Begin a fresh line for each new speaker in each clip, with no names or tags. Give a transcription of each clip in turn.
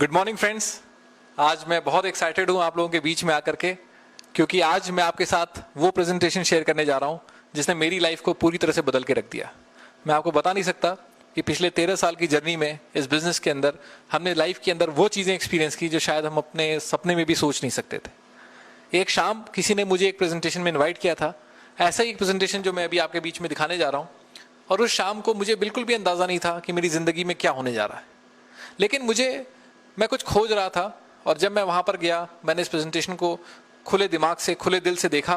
Good morning friends. आज मैं बहुत एक्साइटेड हूँ आप लोगों के बीच में आकर के, क्योंकि आज मैं आपके साथ वो प्रेजेंटेशन शेयर करने जा रहा हूँ जिसने मेरी लाइफ को पूरी तरह से बदल के रख दिया। मैं आपको बता नहीं सकता कि पिछले 13 साल की जर्नी में इस बिजनेस के अंदर हमने लाइफ के अंदर वो चीज़ें एक्सपीरियंस की जो शायद हम अपने सपने में भी सोच नहीं सकते थे। एक शाम किसी ने मुझे एक प्रेजेंटेशन में इन्वाइट किया था, ऐसा ही एक प्रेजेंटेशन जो मैं अभी आपके बीच में दिखाने जा रहा हूँ। और उस शाम को मुझे बिल्कुल भी अंदाज़ा नहीं था कि मेरी ज़िंदगी में क्या होने जा रहा है, लेकिन मैं कुछ खोज रहा था। और जब मैं वहाँ पर गया, मैंने इस प्रेजेंटेशन को खुले दिमाग से, खुले दिल से देखा,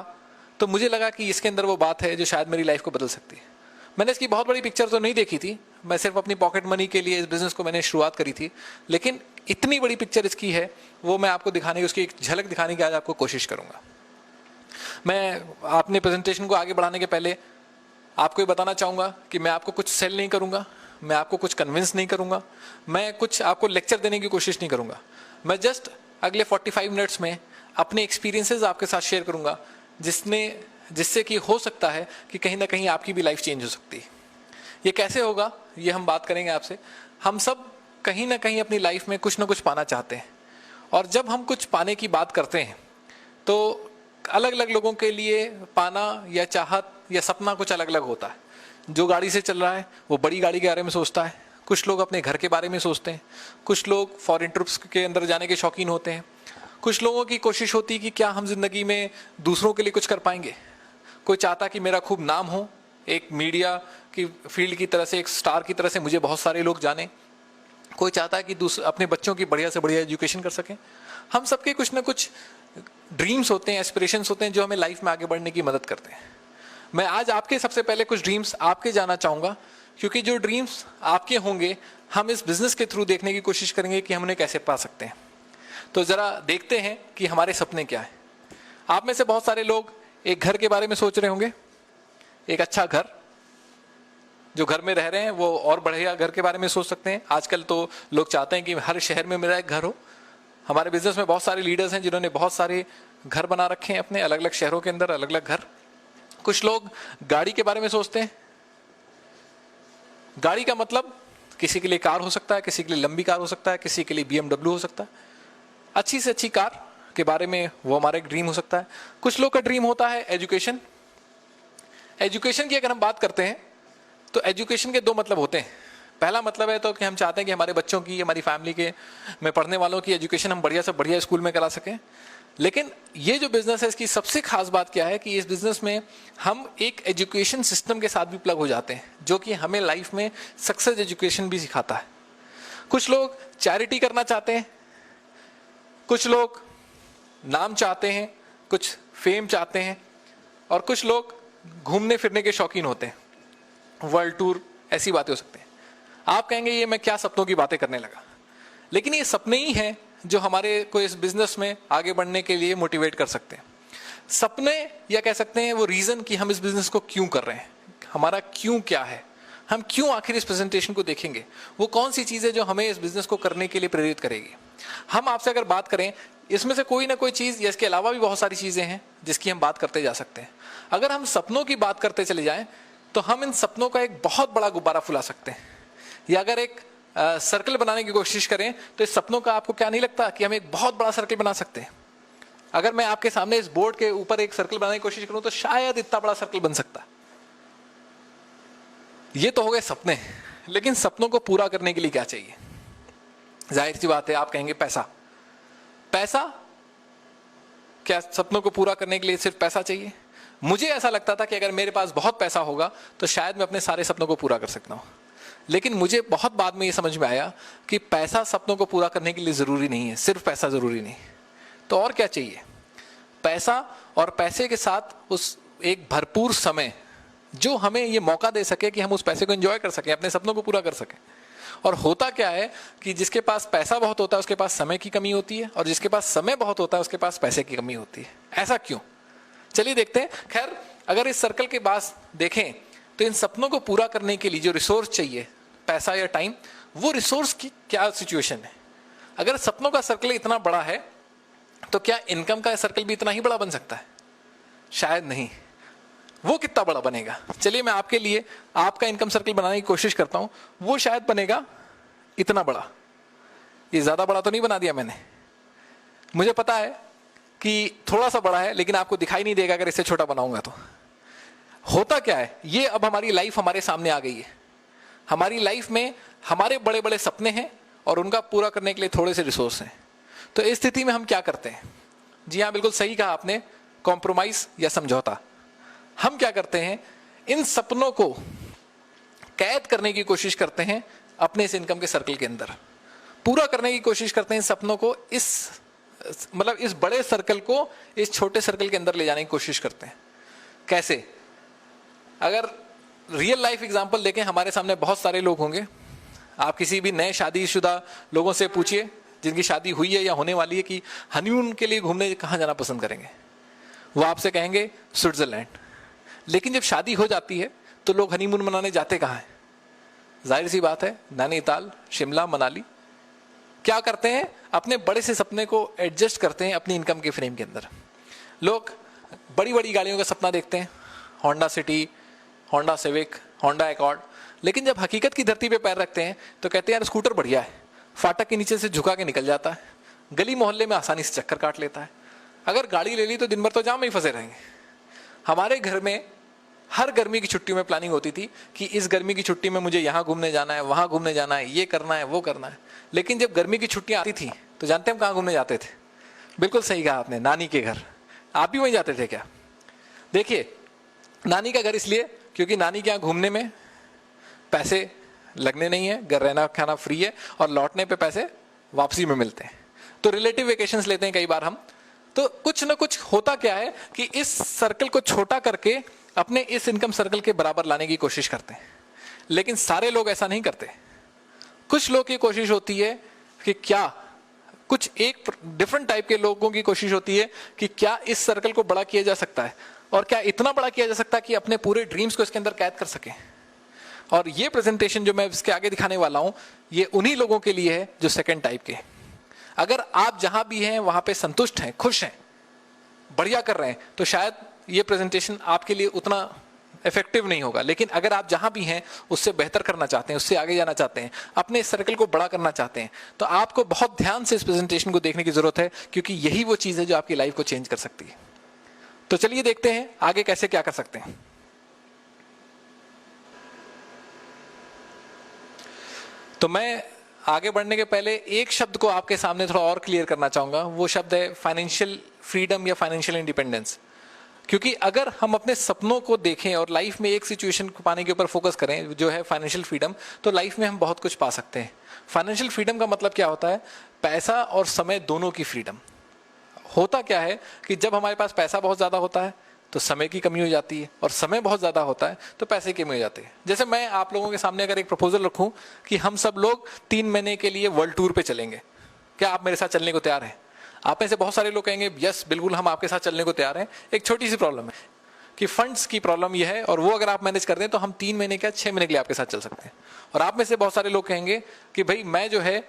तो मुझे लगा कि इसके अंदर वो बात है जो शायद मेरी लाइफ को बदल सकती है। मैंने इसकी बहुत बड़ी पिक्चर तो नहीं देखी थी, मैं सिर्फ अपनी पॉकेट मनी के लिए इस बिज़नेस को मैंने शुरुआत करी थी, लेकिन इतनी बड़ी पिक्चर इसकी है, वो मैं आपको दिखाने की, उसकी एक झलक दिखाने की आज आपको कोशिश करूँगा। मैं अपने प्रेजेंटेशन को आगे बढ़ाने के पहले आपको ये बताना चाहूँगा कि मैं आपको कुछ सेल नहीं करूँगा, मैं आपको कुछ कन्विंस नहीं करूँगा, मैं कुछ आपको लेक्चर देने की कोशिश नहीं करूँगा। मैं जस्ट अगले 45 मिनट्स में अपने एक्सपीरियंसेस आपके साथ शेयर करूँगा, जिससे कि हो सकता है कि कहीं ना कहीं आपकी भी लाइफ चेंज हो सकती है। ये कैसे होगा, ये हम बात करेंगे आपसे। हम सब कहीं ना कहीं अपनी लाइफ में कुछ ना कुछ पाना चाहते हैं, और जब हम कुछ पाने की बात करते हैं तो अलग अलग लोगों के लिए पाना या चाहत या सपना कुछ अलग अलग होता है। जो गाड़ी से चल रहा है वो बड़ी गाड़ी के बारे में सोचता है, कुछ लोग अपने घर के बारे में सोचते हैं, कुछ लोग फॉरेन ट्रिप्स के अंदर जाने के शौकीन होते हैं, कुछ लोगों की कोशिश होती है कि क्या हम जिंदगी में दूसरों के लिए कुछ कर पाएंगे। कोई चाहता कि मेरा खूब नाम हो, एक मीडिया की फील्ड की तरह से, एक स्टार की तरह से मुझे बहुत सारे लोग जाने। कोई चाहता है कि अपने बच्चों की बढ़िया से बढ़िया एजुकेशन कर सकें। हम सबके कुछ ना कुछ ड्रीम्स होते हैं, एस्पिरेशंस होते हैं जो हमें लाइफ में आगे बढ़ने की मदद करते हैं। मैं आज आपके सबसे पहले कुछ ड्रीम्स आपके जानना चाहूँगा, क्योंकि जो ड्रीम्स आपके होंगे हम इस बिजनेस के थ्रू देखने की कोशिश करेंगे कि हम उन्हें कैसे पा सकते हैं। तो ज़रा देखते हैं कि हमारे सपने क्या हैं। आप में से बहुत सारे लोग एक घर के बारे में सोच रहे होंगे, एक अच्छा घर, जो घर में रह रहे हैं वो और बढ़िया घर के बारे में सोच सकते हैं। आजकल तो लोग चाहते हैं कि हर शहर में मेरा एक घर हो। हमारे बिजनेस में बहुत सारे लीडर्स हैं जिन्होंने बहुत सारे घर बना रखे हैं अपने अलग अलग शहरों के अंदर, अलग अलग घर। कुछ लोग गाड़ी के बारे में सोचते हैं। गाड़ी का मतलब किसी के लिए कार हो सकता है, किसी के लिए लंबी कार हो सकता है, किसी के लिए BMW हो सकता है। अच्छी से अच्छी कार के बारे में वो हमारा एक ड्रीम हो सकता है। कुछ लोग का ड्रीम होता है एजुकेशन। एजुकेशन की अगर हम बात करते हैं तो एजुकेशन के दो मतलब होते हैं। पहला मतलब है तो कि हम चाहते हैं कि हमारे बच्चों की, हमारी फैमिली के में पढ़ने वालों की एजुकेशन हम बढ़िया से बढ़िया स्कूल में करा सकें। लेकिन ये जो बिजनेस है, इसकी सबसे खास बात क्या है कि इस बिजनेस में हम एक एजुकेशन सिस्टम के साथ भी प्लग हो जाते हैं, जो कि हमें लाइफ में सक्सेस एजुकेशन भी सिखाता है। कुछ लोग चैरिटी करना चाहते हैं, कुछ लोग नाम चाहते हैं, कुछ फेम चाहते हैं, और कुछ लोग घूमने फिरने के शौकीन होते हैं, वर्ल्ड टूर, ऐसी बातें हो सकती हैं। आप कहेंगे ये मैं क्या सपनों की बातें करने लगा, लेकिन ये सपने ही हैं जो हमारे को इस बिजनेस में आगे बढ़ने के लिए मोटिवेट कर सकते हैं। सपने, या कह सकते हैं वो रीजन कि हम इस बिजनेस को क्यों कर रहे हैं, हमारा क्यों क्या है, हम क्यों आखिर इस प्रेजेंटेशन को देखेंगे, वो कौन सी चीज़ है जो हमें इस बिजनेस को करने के लिए प्रेरित करेगी। हम आपसे अगर बात करें, इसमें से कोई ना कोई चीज़ या इसके अलावा भी बहुत सारी चीज़ें हैं जिसकी हम बात करते जा सकते हैं। अगर हम सपनों की बात करते चले जाएं तो हम इन सपनों का एक बहुत बड़ा गुब्बारा फुला सकते हैं, या अगर एक सर्कल बनाने की कोशिश करें तो इस सपनों का आपको क्या नहीं लगता कि हम एक बहुत बड़ा सर्कल बना सकते हैं। अगर मैं आपके सामने इस बोर्ड के ऊपर एक सर्कल बनाने की कोशिश करूं तो शायद इतना बड़ा सर्कल बन सकता है। ये तो हो गए सपने, लेकिन सपनों को पूरा करने के लिए क्या चाहिए? जाहिर सी बात है, आप कहेंगे पैसा। पैसा, क्या सपनों को पूरा करने के लिए सिर्फ पैसा चाहिए? मुझे ऐसा लगता था कि अगर मेरे पास बहुत पैसा होगा तो शायद मैं अपने सारे सपनों को पूरा कर सकता हूं, लेकिन मुझे बहुत बाद में ये समझ में आया कि पैसा सपनों को पूरा करने के लिए ज़रूरी नहीं है, सिर्फ पैसा ज़रूरी नहीं। तो और क्या चाहिए? पैसा, और पैसे के साथ उस एक भरपूर समय जो हमें ये मौका दे सके कि हम उस पैसे को एंजॉय कर सकें, अपने सपनों को पूरा कर सकें। और होता क्या है कि जिसके पास पैसा बहुत होता है उसके पास समय की कमी होती है, और जिसके पास समय बहुत होता है उसके पास पैसे की कमी होती है। ऐसा क्यों? चलिए देखते हैं। खैर, अगर इस सर्कल के पास देखें तो इन सपनों को पूरा करने के लिए जो रिसोर्स चाहिए, पैसा या टाइम, वो रिसोर्स की क्या सिचुएशन है? अगर सपनों का सर्कल इतना बड़ा है तो क्या इनकम का सर्कल भी इतना ही बड़ा बन सकता है? शायद नहीं। वो कितना बड़ा बनेगा? चलिए मैं आपके लिए आपका इनकम सर्कल बनाने की कोशिश करता हूं। वो शायद बनेगा इतना बड़ा। ये ज्यादा बड़ा तो नहीं बना दिया मैंने? मुझे पता है कि थोड़ा सा बड़ा है, लेकिन आपको दिखाई नहीं देगा अगर इसे छोटा बनाऊंगा तो। होता क्या है, ये अब हमारी लाइफ हमारे सामने आ गई है। हमारी लाइफ में हमारे बड़े बड़े सपने हैं और उनका पूरा करने के लिए थोड़े से रिसोर्स हैं। तो इस स्थिति में हम क्या करते हैं? जी हाँ, बिल्कुल सही कहा आपने, कॉम्प्रोमाइज या समझौता। हम क्या करते हैं, इन सपनों को कैद करने की कोशिश करते हैं अपने इस इनकम के सर्कल के अंदर, पूरा करने की कोशिश करते हैं इन सपनों को, इस बड़े सर्कल को इस छोटे सर्कल के अंदर ले जाने की कोशिश करते हैं। कैसे? अगर रियल लाइफ एग्जांपल देखें, हमारे सामने बहुत सारे लोग होंगे। आप किसी भी नए शादीशुदा लोगों से पूछिए जिनकी शादी हुई है या होने वाली है कि हनीमून के लिए घूमने कहाँ जाना पसंद करेंगे, वो आपसे कहेंगे स्विट्जरलैंड। लेकिन जब शादी हो जाती है तो लोग हनीमून मनाने जाते कहाँ हैं? जाहिर सी बात है, नैनीताल, शिमला, मनाली। क्या करते हैं, अपने बड़े से सपने को एडजस्ट करते हैं अपनी इनकम के फ्रेम के अंदर। लोग बड़ी बड़ी गाड़ियों का सपना देखते हैं, Honda city, Honda civic, Honda accord. लेकिन जब हकीकत की धरती पे पैर रखते हैं तो कहते हैं यार स्कूटर बढ़िया है, फाटक के नीचे से झुका के निकल जाता है, गली मोहल्ले में आसानी से चक्कर काट लेता है। अगर गाड़ी ले ली तो दिन भर तो जाम में ही फंसे रहेंगे। हमारे घर में हर गर्मी की छुट्टी में प्लानिंग होती थी कि इस गर्मी की छुट्टी में मुझे यहाँ घूमने जाना है, वहाँ घूमने जाना है, ये करना है, वो करना है। लेकिन जब गर्मी की छुट्टियाँ आती थी तो जानते हैं हम कहाँ घूमने जाते थे? बिल्कुल सही कहा आपने, नानी के घर। आप भी वहीं जाते थे क्या? देखिए, नानी का घर इसलिए क्योंकि नानी के यहाँ घूमने में पैसे लगने नहीं है, घर रहना खाना फ्री है और लौटने पे पैसे वापसी में मिलते हैं। तो रिलेटिव वेकेशंस लेते हैं कई बार हम। तो कुछ ना कुछ होता क्या है कि इस सर्कल को छोटा करके अपने इस इनकम सर्कल के बराबर लाने की कोशिश करते हैं। लेकिन सारे लोग ऐसा नहीं करते। कुछ लोग की कोशिश होती है कि क्या, कुछ एक डिफरेंट टाइप के लोगों की कोशिश होती है कि क्या इस सर्कल को बड़ा किया जा सकता है और क्या इतना बड़ा किया जा सकता है कि अपने पूरे ड्रीम्स को इसके अंदर कैद कर सके। और ये प्रेजेंटेशन जो मैं इसके आगे दिखाने वाला हूं, ये उन्हीं लोगों के लिए है जो सेकंड टाइप के। अगर आप जहां भी हैं वहां पे संतुष्ट हैं, खुश हैं, बढ़िया कर रहे हैं, तो शायद ये प्रेजेंटेशन आपके लिए उतना इफेक्टिव नहीं होगा। लेकिन अगर आप जहां भी हैं उससे बेहतर करना चाहते हैं, उससे आगे जाना चाहते हैं, अपने इस सर्कल को बड़ा करना चाहते हैं, तो आपको बहुत ध्यान से इस प्रेजेंटेशन को देखने की जरूरत है, क्योंकि यही वो चीज है जो आपकी लाइफ को चेंज कर सकती है। तो चलिए देखते हैं आगे कैसे क्या कर सकते हैं। तो मैं आगे बढ़ने के पहले एक शब्द को आपके सामने थोड़ा और क्लियर करना चाहूंगा। वो शब्द है फाइनेंशियल फ्रीडम या फाइनेंशियल इंडिपेंडेंस। क्योंकि अगर हम अपने सपनों को देखें और लाइफ में एक सिचुएशन को पाने के ऊपर फोकस करें जो है फाइनेंशियल फ्रीडम, तो लाइफ में हम बहुत कुछ पा सकते हैं। फाइनेंशियल फ्रीडम का मतलब क्या होता है? पैसा और समय दोनों की फ्रीडम। होता क्या है कि जब हमारे पास पैसा बहुत ज्यादा होता है तो समय की कमी हो जाती है, और समय बहुत ज्यादा होता है तो पैसे की कमी हो जाती है। जैसे मैं आप लोगों के सामने अगर एक प्रपोजल रखूं कि हम सब लोग 3 महीने के लिए वर्ल्ड टूर पे चलेंगे, क्या आप मेरे साथ चलने को तैयार हैं? आप में से बहुत सारे लोग कहेंगे यस बिल्कुल हम आपके साथ चलने को तैयार हैं। एक छोटी सी प्रॉब्लम है कि फंड्स की प्रॉब्लम यह है, और वो अगर आप मैनेज कर दें तो हम 3 महीने क्या 6 महीने के लिए आपके साथ चल सकते हैं। और आप में से बहुत सारे लोग कहेंगे कि भाई मैं जो है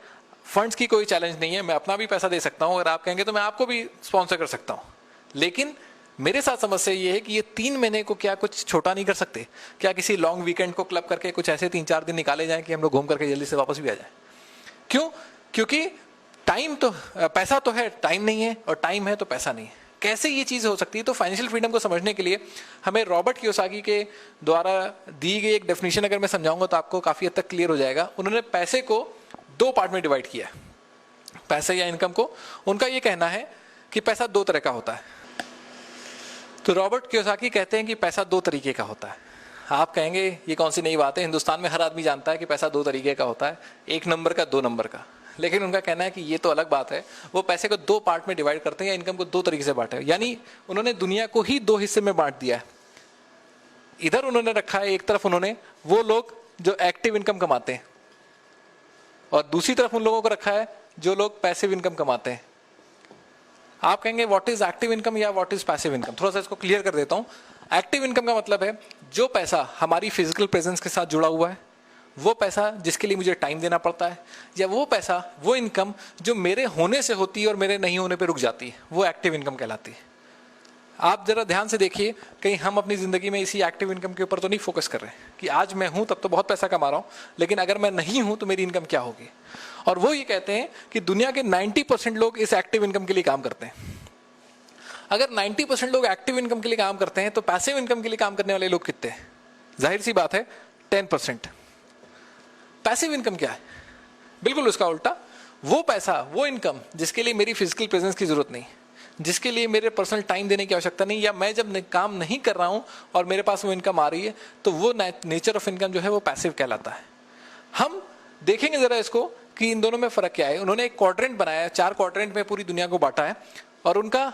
फंड्स की कोई चैलेंज नहीं है, मैं अपना भी पैसा दे सकता हूं, अगर आप कहेंगे तो मैं आपको भी स्पॉन्सर कर सकता हूं। लेकिन मेरे साथ समस्या ये है कि ये 3 महीने को क्या कुछ छोटा नहीं कर सकते? क्या किसी लॉन्ग वीकेंड को क्लब करके कुछ ऐसे 3-4 दिन निकाले जाएं कि हम लोग घूम करके जल्दी से वापस भी आ जाएं? क्यों? क्योंकि टाइम तो, पैसा तो है, टाइम नहीं है, और टाइम है तो पैसा नहीं है। कैसे ये चीज हो सकती है? तो फाइनेंशियल फ्रीडम को समझने के लिए हमें रॉबर्ट कियोसाकी के द्वारा दी गई एक डेफिनेशन अगर मैं समझाऊंगा तो आपको काफी हद तक क्लियर हो जाएगा। उन्होंने पैसे को 2 पार्ट में डिवाइड किया है, पैसे या इनकम को। उनका ये कहना है कि पैसा 2 तरह का होता है। तो रॉबर्ट कियोसाकी कहते हैं कि पैसा 2 तरीके का होता है। आप कहेंगे ये कौन सी नई बात है, हिंदुस्तान में हर आदमी जानता है कि पैसा 2 तरीके का होता है, 1 नंबर का, 2 नंबर का। लेकिन उनका कहना है कि ये तो अलग बात है। वो पैसे को 2 पार्ट में डिवाइड करते हैं या इनकम को 2 तरीके से बांटे, यानी उन्होंने दुनिया को ही 2 हिस्से में बांट दिया है। इधर उन्होंने रखा है, एक तरफ उन्होंने वो लोग जो एक्टिव इनकम कमाते हैं, और दूसरी तरफ उन लोगों को रखा है जो लोग पैसिव इनकम कमाते हैं। आप कहेंगे व्हाट इज एक्टिव इनकम या व्हाट इज पैसिव इनकम? थोड़ा सा इसको क्लियर कर देता हूं। एक्टिव इनकम का मतलब है जो पैसा हमारी फिजिकल प्रेजेंस के साथ जुड़ा हुआ है, वो पैसा जिसके लिए मुझे टाइम देना पड़ता है, या वो पैसा, वो इनकम जो मेरे होने से होती है और मेरे नहीं होने पे रुक जाती है, वो एक्टिव इनकम कहलाती है। आप जरा ध्यान से देखिए, कहीं हम अपनी जिंदगी में इसी एक्टिव इनकम के ऊपर तो नहीं फोकस कर रहे कि आज मैं हूं तब तो बहुत पैसा कमा रहा हूं, लेकिन अगर मैं नहीं हूं तो मेरी इनकम क्या होगी। और वो ये कहते हैं कि दुनिया के 90% लोग इस एक्टिव इनकम के लिए काम करते हैं। अगर 90% लोग एक्टिव इनकम के लिए काम करते हैं तो पैसिव इनकम के लिए काम करने वाले लोग कितने हैं? जाहिर सी बात है 10%। पैसिव इनकम क्या है? बिल्कुल उसका उल्टा, वो पैसा, वो इनकम जिसके लिए मेरी फिजिकल प्रेजेंस की जरूरत नहीं, जिसके लिए मेरे पर्सनल टाइम देने की आवश्यकता नहीं, या मैं जब काम नहीं कर रहा हूं और मेरे पास वो इनकम आ रही है, तो वो नेचर ऑफ इनकम जो है वो पैसिव कहलाता है। हम देखेंगे जरा इसको कि इन दोनों में फर्क क्या है। उन्होंने एक क्वाड्रेंट बनाया है, 4 क्वाड्रेंट में पूरी दुनिया को बांटा है, और उनका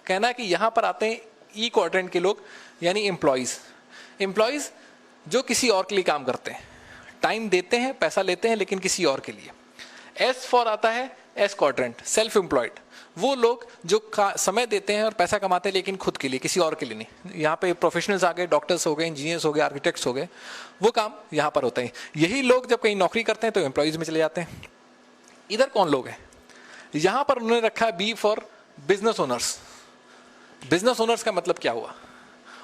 कहना है कि यहां पर आते हैं ई क्वाड्रेंट के लोग, यानी एम्प्लॉइज जो किसी और के लिए काम करते हैं, टाइम देते हैं, पैसा लेते हैं, लेकिन किसी और के लिए। एस फॉर आता है एस क्वाड्रेंट, सेल्फ एम्प्लॉयड, वो लोग जो समय देते हैं और पैसा कमाते हैं, लेकिन खुद के लिए, किसी और के लिए नहीं। यहाँ पे प्रोफेशनल्स आ गए, डॉक्टर्स हो गए, इंजीनियर्स हो गए, आर्किटेक्ट्स हो गए, वो काम यहाँ पर होते हैं। यही लोग जब कहीं नौकरी करते हैं तो एम्प्लॉइज में चले जाते हैं। इधर कौन लोग हैं? यहाँ पर उन्होंने रखा है B for business owners. Business owners का मतलब क्या हुआ?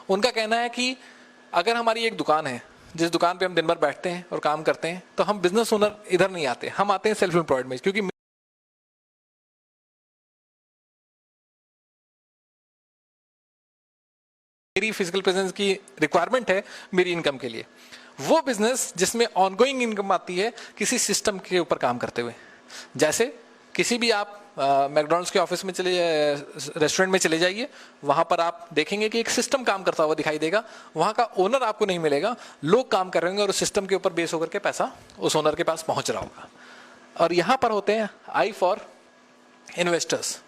उनका कहना है कि अगर हमारी एक दुकान है, जिस दुकान पे हम दिन भर बैठते हैं और काम करते हैं, तो हम बिजनेस ओनर इधर नहीं आते, हम आते हैं सेल्फ एम्प्लॉयड में, क्योंकि मेरी फिजिकल प्रेजेंस की रिक्वायरमेंट है मेरी इनकम के लिए। वो बिजनेस जिसमें ऑनगोइंग इनकम आती है किसी सिस्टम के ऊपर काम करते हुए, जैसे किसी भी आप मैकडॉनल्ड्स के ऑफिस में चले, रेस्टोरेंट में चले जाइए, वहां पर आप देखेंगे कि एक सिस्टम काम करता हुआ दिखाई देगा। वहां का ओनर आपको नहीं मिलेगा, लोग काम कर रहे होंगे और उस सिस्टम के ऊपर बेस होकर के पैसा उस ओनर के पास पहुंच रहा होगा। और यहां पर होते हैं आई फॉर इन्वेस्टर्स,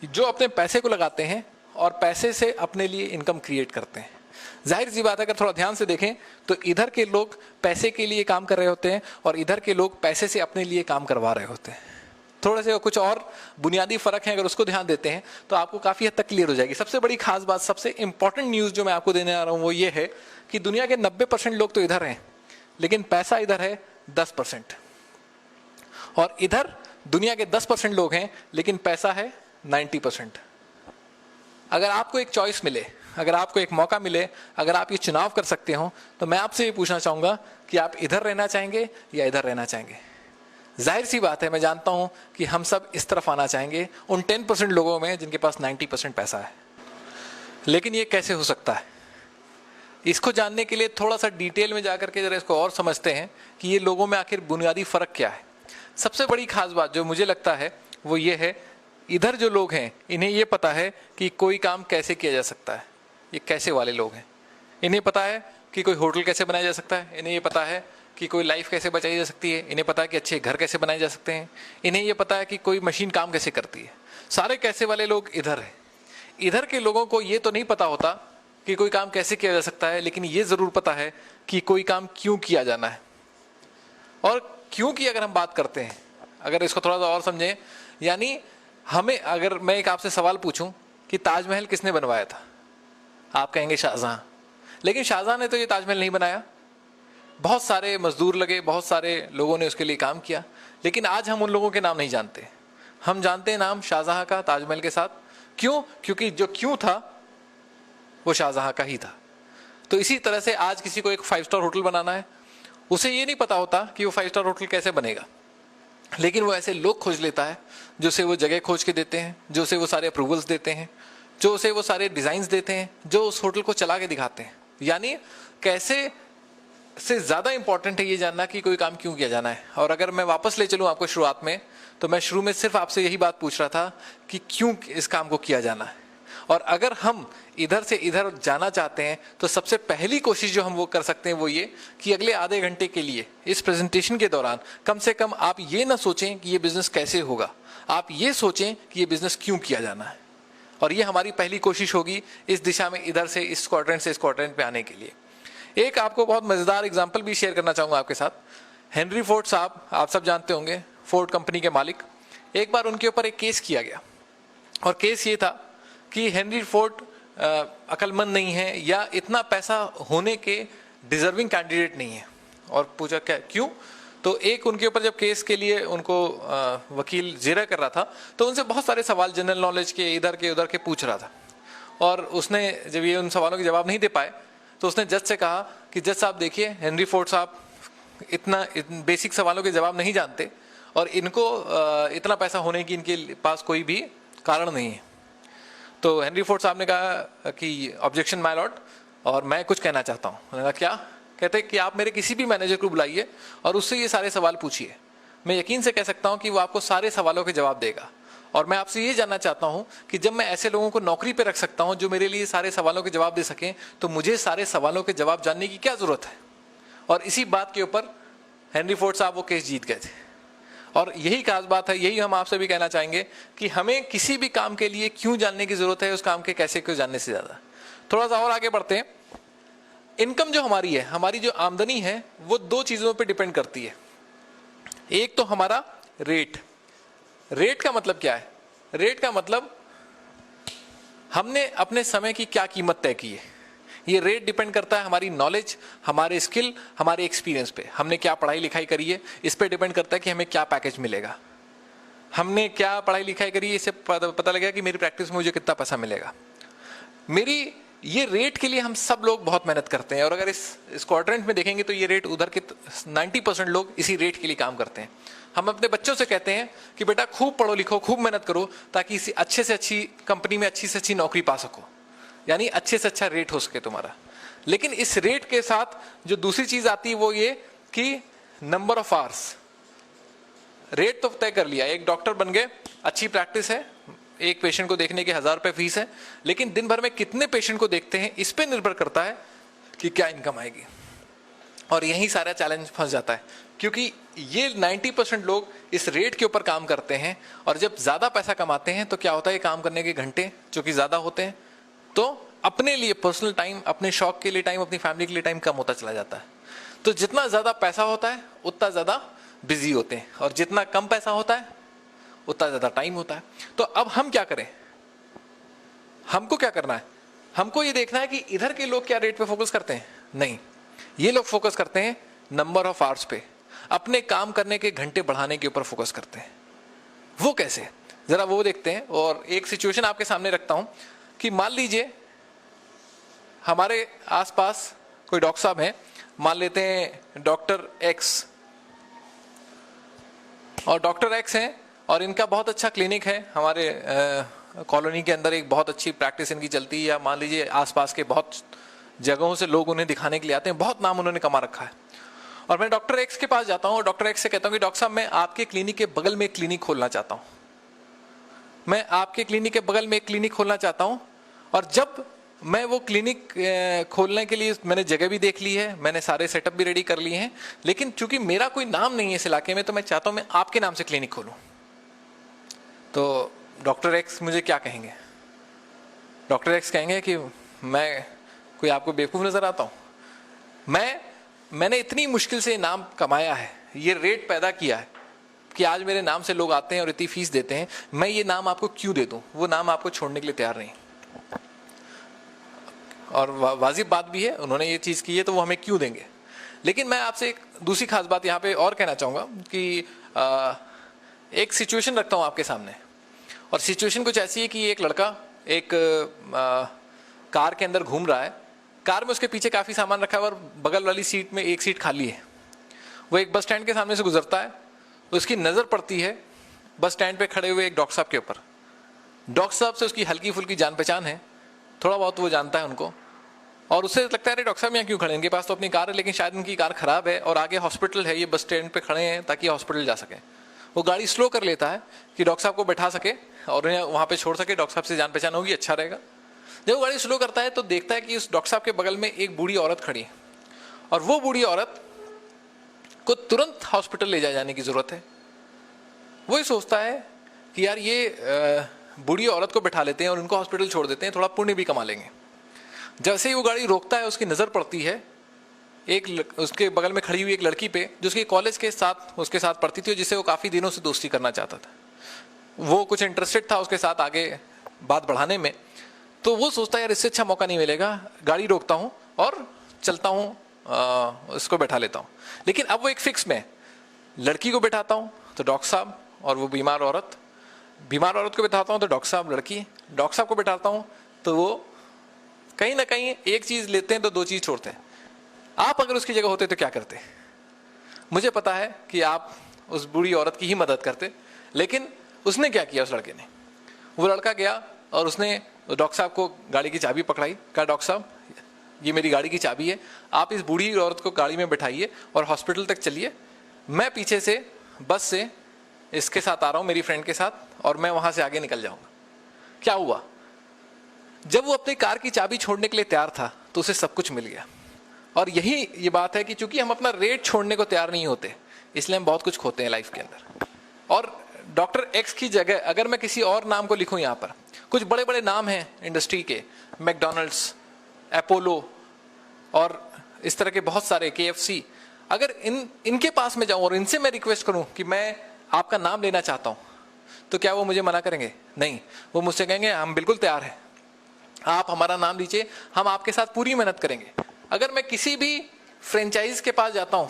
जो अपने पैसे को लगाते हैं और पैसे से अपने लिए इनकम क्रिएट करते हैं। जाहिर सी बात है, अगर थोड़ा ध्यान से देखें तो इधर के लोग पैसे के लिए काम कर रहे होते हैं और इधर के लोग पैसे से अपने लिए काम करवा रहे होते हैं। थोड़े से कुछ और बुनियादी फर्क है, अगर उसको ध्यान देते हैं तो आपको काफी हद तक क्लियर हो जाएगी। सबसे बड़ी खास बात, सबसे इंपॉर्टेंट न्यूज जो मैं आपको देने आ रहा हूं वो ये है कि दुनिया के 90% लोग तो इधर हैं, लेकिन पैसा इधर है 10%, और इधर दुनिया के 10% लोग हैं लेकिन पैसा है 90%। अगर आपको एक चॉइस मिले, अगर आपको एक मौका मिले, अगर आप ये चुनाव कर सकते हो, तो मैं आपसे ये पूछना चाहूंगा कि आप इधर रहना चाहेंगे या इधर रहना चाहेंगे? जाहिर सी बात है, मैं जानता हूं कि हम सब इस तरफ आना चाहेंगे, उन 10% लोगों में जिनके पास 90% पैसा है। लेकिन ये कैसे हो सकता है? इसको जानने के लिए थोड़ा सा डिटेल में जाकर के जरा इसको और समझते हैं कि ये लोगों में आखिर बुनियादी फर्क क्या है। सबसे बड़ी खास बात जो मुझे लगता है वो ये है, इधर जो लोग हैं इन्हें ये पता है कि कोई काम कैसे किया जा सकता है। ये कैसे वाले लोग हैं? इन्हें पता है कि कोई होटल कैसे बनाया जा सकता है, इन्हें ये पता है कि कोई लाइफ कैसे बचाई जा सकती है, इन्हें पता है कि अच्छे घर कैसे बनाए जा सकते हैं, इन्हें ये पता है कि कोई मशीन काम कैसे करती है। सारे कैसे वाले लोग इधर हैं। इधर के लोगों को ये तो नहीं पता होता कि कोई काम कैसे किया जा सकता है, लेकिन ये जरूर पता है कि कोई काम क्यों किया जाना है। और क्यों की अगर हम बात करते हैं, अगर इसको थोड़ा सा और समझें, यानी हमें, अगर मैं एक आपसे सवाल पूछूं कि ताजमहल किसने बनवाया था, आप कहेंगे शाहजहां। लेकिन शाहजहां ने तो ये ताजमहल नहीं बनाया, बहुत सारे मजदूर लगे, बहुत सारे लोगों ने उसके लिए काम किया, लेकिन आज हम उन लोगों के नाम नहीं जानते। हम जानते हैं नाम शाहजहां का ताजमहल के साथ। क्यों? क्योंकि जो क्यों था वो शाहजहां का ही था। तो इसी तरह से आज किसी को एक 5 स्टार होटल बनाना है, उसे ये नहीं पता होता कि वो 5 स्टार होटल कैसे बनेगा, लेकिन वो ऐसे लोग खोज लेता है जो उसे वो जगह खोज के देते हैं, जो उसे वो सारे अप्रूवल्स देते हैं, जो उसे वो सारे डिजाइन्स देते हैं, जो उस होटल को चला के दिखाते हैं। यानी कैसे से ज्यादा इंपॉर्टेंट है ये जानना कि कोई काम क्यों किया जाना है। और अगर मैं वापस ले चलूं आपको शुरुआत में, तो मैं शुरू में सिर्फ आपसे यही बात पूछ रहा था कि क्यों इस काम को किया जाना है। और अगर हम इधर से इधर जाना चाहते हैं तो सबसे पहली कोशिश जो हम वो कर सकते हैं वो ये कि अगले आधे घंटे के लिए इस प्रेजेंटेशन के दौरान कम से कम आप ये ना सोचें कि ये बिजनेस कैसे होगा, आप ये सोचें कि ये बिजनेस क्यों किया जाना है। और ये हमारी पहली कोशिश होगी इस दिशा में, इधर से इस क्वाड्रेंट से इस क्वाड्रेंट पे आने के लिए। एक आपको बहुत मजेदार एग्जांपल भी शेयर करना चाहूंगा आपके साथ। हेनरी फोर्ड साहब, आप सब जानते होंगे, फोर्ड कंपनी के मालिक। एक बार उनके ऊपर एक केस किया गया, और केस ये था कि हेनरी फोर्ड अक्लमंद नहीं है या इतना पैसा होने के डिजर्विंग कैंडिडेट नहीं है। और पूछा क्या क्यों? तो एक उनके ऊपर जब केस के लिए उनको वकील जेरा कर रहा था, तो उनसे बहुत सारे सवाल जनरल नॉलेज के इधर के उधर के पूछ रहा था। और उसने जब ये उन सवालों के जवाब नहीं दे पाए तो उसने जज से कहा कि जज साहब देखिए, हेनरी फोर्ड साहब इतना बेसिक सवालों के जवाब नहीं जानते और इनको इतना पैसा होने की इनके पास कोई भी कारण नहीं है। तो हेनरी फोर्ड साहब ने कहा कि ऑब्जेक्शन माय लॉर्ड, और मैं कुछ कहना चाहता हूँ। मैंने कहा क्या? कहते कि आप मेरे किसी भी मैनेजर को बुलाइए और उससे ये सारे सवाल पूछिए, मैं यकीन से कह सकता हूँ कि वो आपको सारे सवालों के जवाब देगा। और मैं आपसे ये जानना चाहता हूँ कि जब मैं ऐसे लोगों को नौकरी पे रख सकता हूँ जो मेरे लिए सारे सवालों के जवाब दे सकें, तो मुझे सारे सवालों के जवाब जानने की क्या जरूरत है? और इसी बात के ऊपर हेनरी फोर्ड साहब वो केस जीत गए थे। और यही खास बात है, यही हम आपसे भी कहना चाहेंगे कि हमें किसी भी काम के लिए क्यों जानने की जरूरत है, उस काम के कैसे क्यों जानने से ज्यादा। थोड़ा सा और आगे बढ़ते हैं। इनकम जो हमारी है, हमारी जो आमदनी है, वो दो चीजों पर डिपेंड करती है। एक तो हमारा रेट। रेट का मतलब क्या है? रेट का मतलब हमने अपने समय की क्या कीमत तय की है। ये रेट डिपेंड करता है हमारी नॉलेज, हमारे स्किल, हमारे एक्सपीरियंस पे। हमने क्या पढ़ाई लिखाई करी है, इस पे डिपेंड करता है कि हमें क्या पैकेज मिलेगा। हमने क्या पढ़ाई लिखाई करी है, इससे पता लगेगा कि मेरी प्रैक्टिस में मुझे कितना पैसा मिलेगा। मेरी ये रेट के लिए हम सब लोग बहुत मेहनत करते हैं, और अगर इस क्वाड्रेंट में देखेंगे तो ये रेट उधर के 90% लोग इसी रेट के लिए काम करते हैं। हम अपने बच्चों से कहते हैं कि बेटा खूब पढ़ो लिखो, खूब मेहनत करो, ताकि इसी अच्छे से अच्छी कंपनी में अच्छी से अच्छी नौकरी पा सको, यानी अच्छे से अच्छा रेट हो सके तुम्हारा। लेकिन इस रेट के साथ जो दूसरी चीज आती है वो ये कि नंबर ऑफ आवर्स। रेट तो तय कर लिया, एक डॉक्टर बन गए, अच्छी प्रैक्टिस है, एक पेशेंट को देखने के 1000 रुपए फीस है, लेकिन दिन भर में कितने पेशेंट को देखते हैं, इस पे निर्भर करता है कि क्या इनकम आएगी। और यही सारा चैलेंज फंस जाता है, क्योंकि ये 90% लोग इस रेट के ऊपर काम करते हैं, और जब ज्यादा पैसा कमाते हैं तो क्या होता है, काम करने के घंटे जो कि ज्यादा होते हैं, तो अपने लिए पर्सनल टाइम, अपने शौक के लिए टाइम, अपनी फैमिली के लिए टाइम कम होता चला जाता है। तो जितना ज्यादा पैसा होता है उतना ज्यादा बिजी होते हैं, और जितना कम पैसा होता है उतना ज्यादा टाइम होता है। तो अब हम क्या करें? हमको क्या करना है? हमको ये देखना है कि इधर के लोग क्या रेट पे फोकस करते हैं। नहीं, ये लोग फोकस करते हैं नंबर ऑफ आवर्स पे, अपने काम करने के घंटे बढ़ाने के ऊपर फोकस करते हैं। वो कैसे, जरा वो देखते हैं। और एक सिचुएशन आपके सामने रखता हूं कि मान लीजिए हमारे आसपास कोई डॉक्टर साहब हैं, मान लेते हैं डॉक्टर एक्स, और डॉक्टर एक्स हैं और इनका बहुत अच्छा क्लिनिक है, हमारे कॉलोनी के अंदर एक बहुत अच्छी प्रैक्टिस इनकी चलती है, या मान लीजिए आसपास के बहुत जगहों से लोग उन्हें दिखाने के लिए आते हैं, बहुत नाम उन्होंने कमा रखा है। और मैं डॉक्टर एक्स के पास जाता हूँ और डॉक्टर एक्स से कहता हूँ कि डॉक्टर साहब मैं आपके क्लिनिक के बगल में एक क्लिनिक खोलना चाहता हूँ, मैं आपके क्लिनिक के बगल में एक क्लिनिक खोलना चाहता हूँ। और जब मैं वो क्लिनिक खोलने के लिए मैंने जगह भी देख ली है, मैंने सारे सेटअप भी रेडी कर लिए हैं, लेकिन चूंकि मेरा कोई नाम नहीं है इस इलाके में, तो मैं चाहता हूँ मैं आपके नाम से क्लिनिक खोलूँ। तो डॉक्टर एक्स मुझे क्या कहेंगे? डॉक्टर एक्स कहेंगे कि मैं कोई आपको बेवकूफ़ नजर आता हूँ? मैंने इतनी मुश्किल से नाम कमाया है, ये रेट पैदा किया है कि आज मेरे नाम से लोग आते हैं और इतनी फीस देते हैं, मैं ये नाम आपको क्यों दे दूं? वो नाम आपको छोड़ने के लिए तैयार नहीं। और वाजिब बात भी है, उन्होंने ये चीज़ की है तो वो हमें क्यों देंगे। लेकिन मैं आपसे एक दूसरी खास बात यहाँ पे और कहना चाहूँगा कि एक सिचुएशन रखता हूँ आपके सामने, और सिचुएशन कुछ ऐसी है कि एक लड़का एक कार के अंदर घूम रहा है, कार में उसके पीछे काफ़ी सामान रखा है और बगल वाली सीट में एक सीट खाली है। वो एक बस स्टैंड के सामने से गुजरता है, उसकी नज़र पड़ती है बस स्टैंड पे खड़े हुए एक डॉक्टर साहब के ऊपर। डॉक्टर साहब से उसकी हल्की फुल्की जान पहचान है, थोड़ा बहुत वो जानता है उनको, और उससे लगता है अरे डॉक्टर साहब यहाँ क्यों खड़े हैं, इनके पास तो अपनी कार है, लेकिन शायद इनकी कार खराब है और आगे हॉस्पिटल है, ये बस स्टैंड पे खड़े हैं ताकि हॉस्पिटल जा सके। वो गाड़ी स्लो कर लेता है कि डॉक्टर साहब को बैठा सके और उन्हें वहाँ पे छोड़ सके, डॉक्टर साहब से जान पहचान होगी, अच्छा रहेगा। जब वो गाड़ी स्लो करता है तो देखता है कि उस डॉक्टर साहब के बगल में एक बूढ़ी औरत खड़ी है, और वो बूढ़ी औरत को तुरंत हॉस्पिटल ले जाने की जरूरत है। वो ही सोचता है कि यार ये बूढ़ी औरत को बैठा लेते हैं और उनको हॉस्पिटल छोड़ देते हैं, थोड़ा पुण्य भी कमा लेंगे। जैसे ही वो गाड़ी रोकता है, उसकी नज़र पड़ती है उसके बगल में खड़ी हुई एक लड़की पे, जो उसके कॉलेज के साथ उसके साथ पढ़ती थी, जिससे वो काफ़ी दिनों से दोस्ती करना चाहता था। वो कुछ इंटरेस्टेड था उसके साथ आगे बात बढ़ाने में। तो वो सोचता है यार इससे अच्छा मौका नहीं मिलेगा, गाड़ी रोकता हूँ और चलता हूँ, उसको बैठा लेता हूँ। लेकिन अब वो एक फिक्स में, लड़की को बैठाता हूँ तो डॉक्टर साहब और वो बीमार औरत को बैठाता हूँ तो डॉक्टर साहब लड़की, डॉक्टर साहब को बैठाता हूँ तो वो कहीं ना कहीं एक चीज़ लेते हैं तो दो चीज़ छोड़ते हैं। आप अगर उसकी जगह होते तो क्या करते? मुझे पता है कि आप उस बूढ़ी औरत की ही मदद करते। लेकिन उसने क्या किया, उस लड़के ने, वो लड़का गया और उसने डॉक्टर साहब को गाड़ी की चाबी पकड़ाई, कहा डॉक्टर साहब ये मेरी गाड़ी की चाबी है, आप इस बूढ़ी औरत को गाड़ी में बैठाइए और हॉस्पिटल तक चलिए, मैं पीछे से बस से इसके साथ आ रहा हूँ, मेरी फ्रेंड के साथ, और मैं वहां से आगे निकल जाऊंगा। क्या हुआ, जब वो अपनी कार की चाबी छोड़ने के लिए तैयार था तो उसे सब कुछ मिल गया। और यही ये बात है कि चूंकि हम अपना रेट छोड़ने को तैयार नहीं होते, इसलिए हम बहुत कुछ खोते हैं लाइफ के अंदर। और डॉक्टर एक्स की जगह अगर मैं किसी और नाम को लिखूं, यहाँ पर कुछ बड़े बड़े नाम हैं इंडस्ट्री के, मैकडॉनल्ड्स, अपोलो और इस तरह के बहुत सारे, KFC, अगर इनके पास में जाऊं और इनसे मैं रिक्वेस्ट करूं कि मैं आपका नाम लेना चाहता हूं, तो क्या वो मुझे मना करेंगे? नहीं, वो मुझसे कहेंगे हम बिल्कुल तैयार हैं, आप हमारा नाम लीजिए, हम आपके साथ पूरी मेहनत करेंगे। अगर मैं किसी भी फ्रेंचाइज के पास जाता हूं,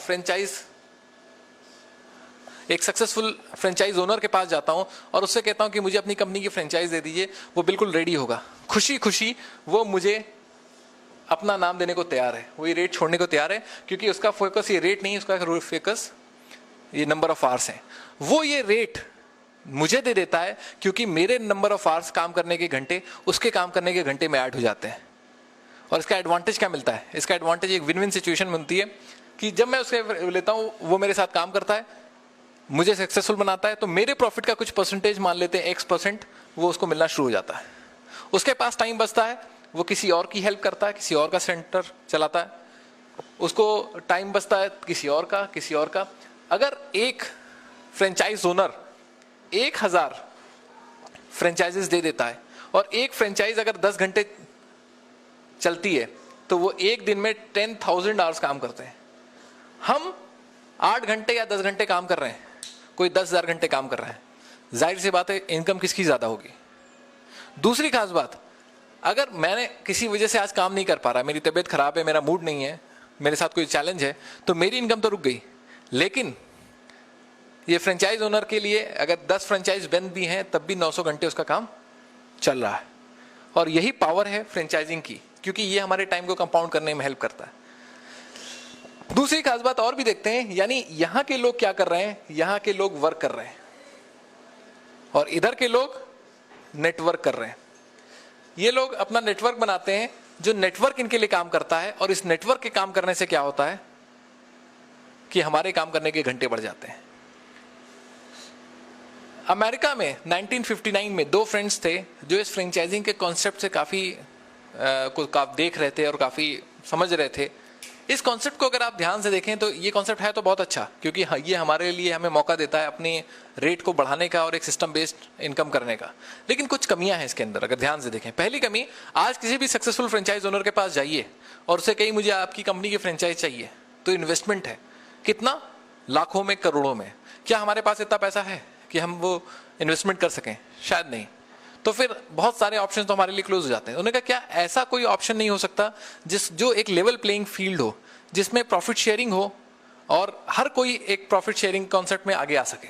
एक सक्सेसफुल फ्रेंचाइज ओनर के पास जाता हूं और उससे कहता हूं कि मुझे अपनी कंपनी की फ्रेंचाइज दे दीजिए, वो बिल्कुल रेडी होगा, खुशी खुशी वो मुझे अपना नाम देने को तैयार है, वो ये रेट छोड़ने को तैयार है, क्योंकि उसका फोकस ये रेट नहीं है, उसका फोकस ये नंबर ऑफ आवर्स है। वो ये रेट मुझे दे देता है क्योंकि मेरे नंबर ऑफ आवर्स काम करने के घंटे उसके काम करने के घंटे में ऐड हो जाते हैं। और इसका एडवांटेज क्या मिलता है? इसका एडवांटेज एक विन विन सिचुएशन मिलती है कि जब मैं उसके लेता हूं, वो मेरे साथ काम करता है, मुझे सक्सेसफुल बनाता है, तो मेरे प्रॉफिट का कुछ परसेंटेज, मान लेते हैं X%, वो उसको मिलना शुरू हो जाता है। उसके पास टाइम बचता है, वो किसी और की हेल्प करता है, किसी और का सेंटर चलाता है, उसको टाइम बचता है किसी और का। अगर एक फ्रेंचाइज ओनर 1000 फ्रेंचाइजेस दे देता है और एक फ्रेंचाइज अगर 10 घंटे चलती है तो वो एक दिन में 10,000 आवर्स काम करते हैं। हम 8 घंटे या 10 घंटे काम कर रहे हैं, कोई 10,000 घंटे काम कर रहा है, जाहिर सी बात है इनकम किसकी ज्यादा होगी। दूसरी खास बात, अगर मैंने किसी वजह से आज काम नहीं कर पा रहा, मेरी तबीयत खराब है, मेरा मूड नहीं है, मेरे साथ कोई चैलेंज है, तो मेरी इनकम तो रुक गई। लेकिन ये फ्रेंचाइज ओनर के लिए अगर 10 फ्रेंचाइज बंद भी हैं तब भी 900 घंटे उसका काम चल रहा है। और यही पावर है फ्रेंचाइजिंग की, क्योंकि ये हमारे टाइम को कंपाउंड करने में हेल्प करता है। दूसरी खास बात और भी देखते हैं, यानी यहां के लोग क्या कर रहे हैं, यहां के लोग वर्क कर रहे हैं और इधर के लोग नेटवर्क कर रहे हैं। ये लोग अपना नेटवर्क बनाते हैं, जो नेटवर्क इनके लिए काम करता है, और इस नेटवर्क के काम करने से क्या होता है कि हमारे काम करने के घंटे बढ़ जाते हैं। अमेरिका में 1959 में 2 फ्रेंड्स थे जो इस फ्रेंचाइजिंग के कॉन्सेप्ट से काफी देख रहे थे और काफी समझ रहे थे। इस कॉन्सेप्ट को अगर आप ध्यान से देखें तो ये कॉन्सेप्ट है तो बहुत अच्छा, क्योंकि ये हमारे लिए हमें मौका देता है अपने रेट को बढ़ाने का और एक सिस्टम बेस्ड इनकम करने का। लेकिन कुछ कमियां हैं इसके अंदर, अगर ध्यान से देखें। पहली कमी, आज किसी भी सक्सेसफुल फ्रेंचाइज ओनर के पास जाइए और उससे कहीं मुझे आपकी कंपनी की फ्रेंचाइज चाहिए, तो इन्वेस्टमेंट है कितना, लाखों में, करोड़ों में। क्या हमारे पास इतना पैसा है कि हम वो इन्वेस्टमेंट कर सकें? शायद नहीं। तो फिर बहुत सारे ऑप्शन तो हमारे लिए क्लोज हो जाते हैं। उन्होंने कहा क्या ऐसा कोई ऑप्शन नहीं हो सकता जो एक लेवल प्लेइंग फील्ड हो, जिसमें प्रॉफिट शेयरिंग हो और हर कोई एक प्रॉफिट शेयरिंग कॉन्सेप्ट में आगे आ सके।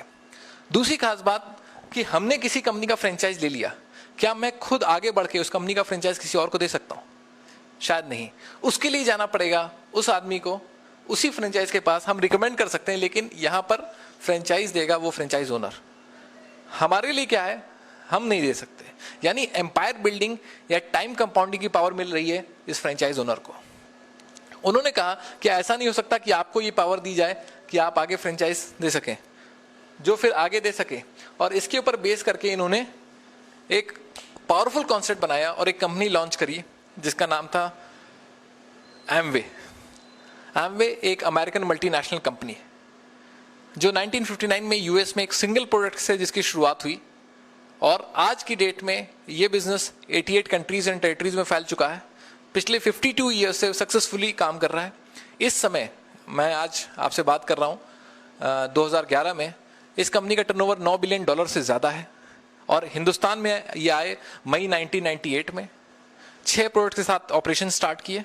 दूसरी खास बात कि हमने किसी कंपनी का फ्रेंचाइज ले लिया, क्या मैं खुद आगे बढ़ के उस कंपनी का फ्रेंचाइज किसी और को दे सकता हूं? शायद नहीं। उसके लिए जाना पड़ेगा उस आदमी को, उसी फ्रेंचाइज के पास। हम रिकमेंड कर सकते हैं, लेकिन यहां पर फ्रेंचाइज देगा वो फ्रेंचाइज ओनर। हमारे लिए क्या है, हम नहीं दे सकते। यानी एम्पायर बिल्डिंग या टाइम कंपाउंडिंग की पावर मिल रही है इस फ्रेंचाइज ओनर को। उन्होंने कहा कि ऐसा नहीं हो सकता कि आपको ये पावर दी जाए कि आप आगे फ्रेंचाइज दे सकें, जो फिर आगे दे सके। और इसके ऊपर बेस करके इन्होंने एक पावरफुल कॉन्सेप्ट बनाया और एक कंपनी लॉन्च करी जिसका नाम था एमवे। एमवे एक अमेरिकन मल्टीनेशनल कंपनी है जो 1959 में यूएस में एक सिंगल प्रोडक्ट से जिसकी शुरुआत हुई, और आज की डेट में ये बिजनेस 88 कंट्रीज एंड टेरिटरीज में फैल चुका है। पिछले 52 ईयर्स से सक्सेसफुली काम कर रहा है। इस समय मैं आज आपसे बात कर रहा हूँ 2011 में, इस कंपनी का टर्नओवर $9 बिलियन से ज़्यादा है। और हिंदुस्तान में ये आए मई 1998 में, 6 प्रोडक्ट के साथ ऑपरेशन स्टार्ट किए।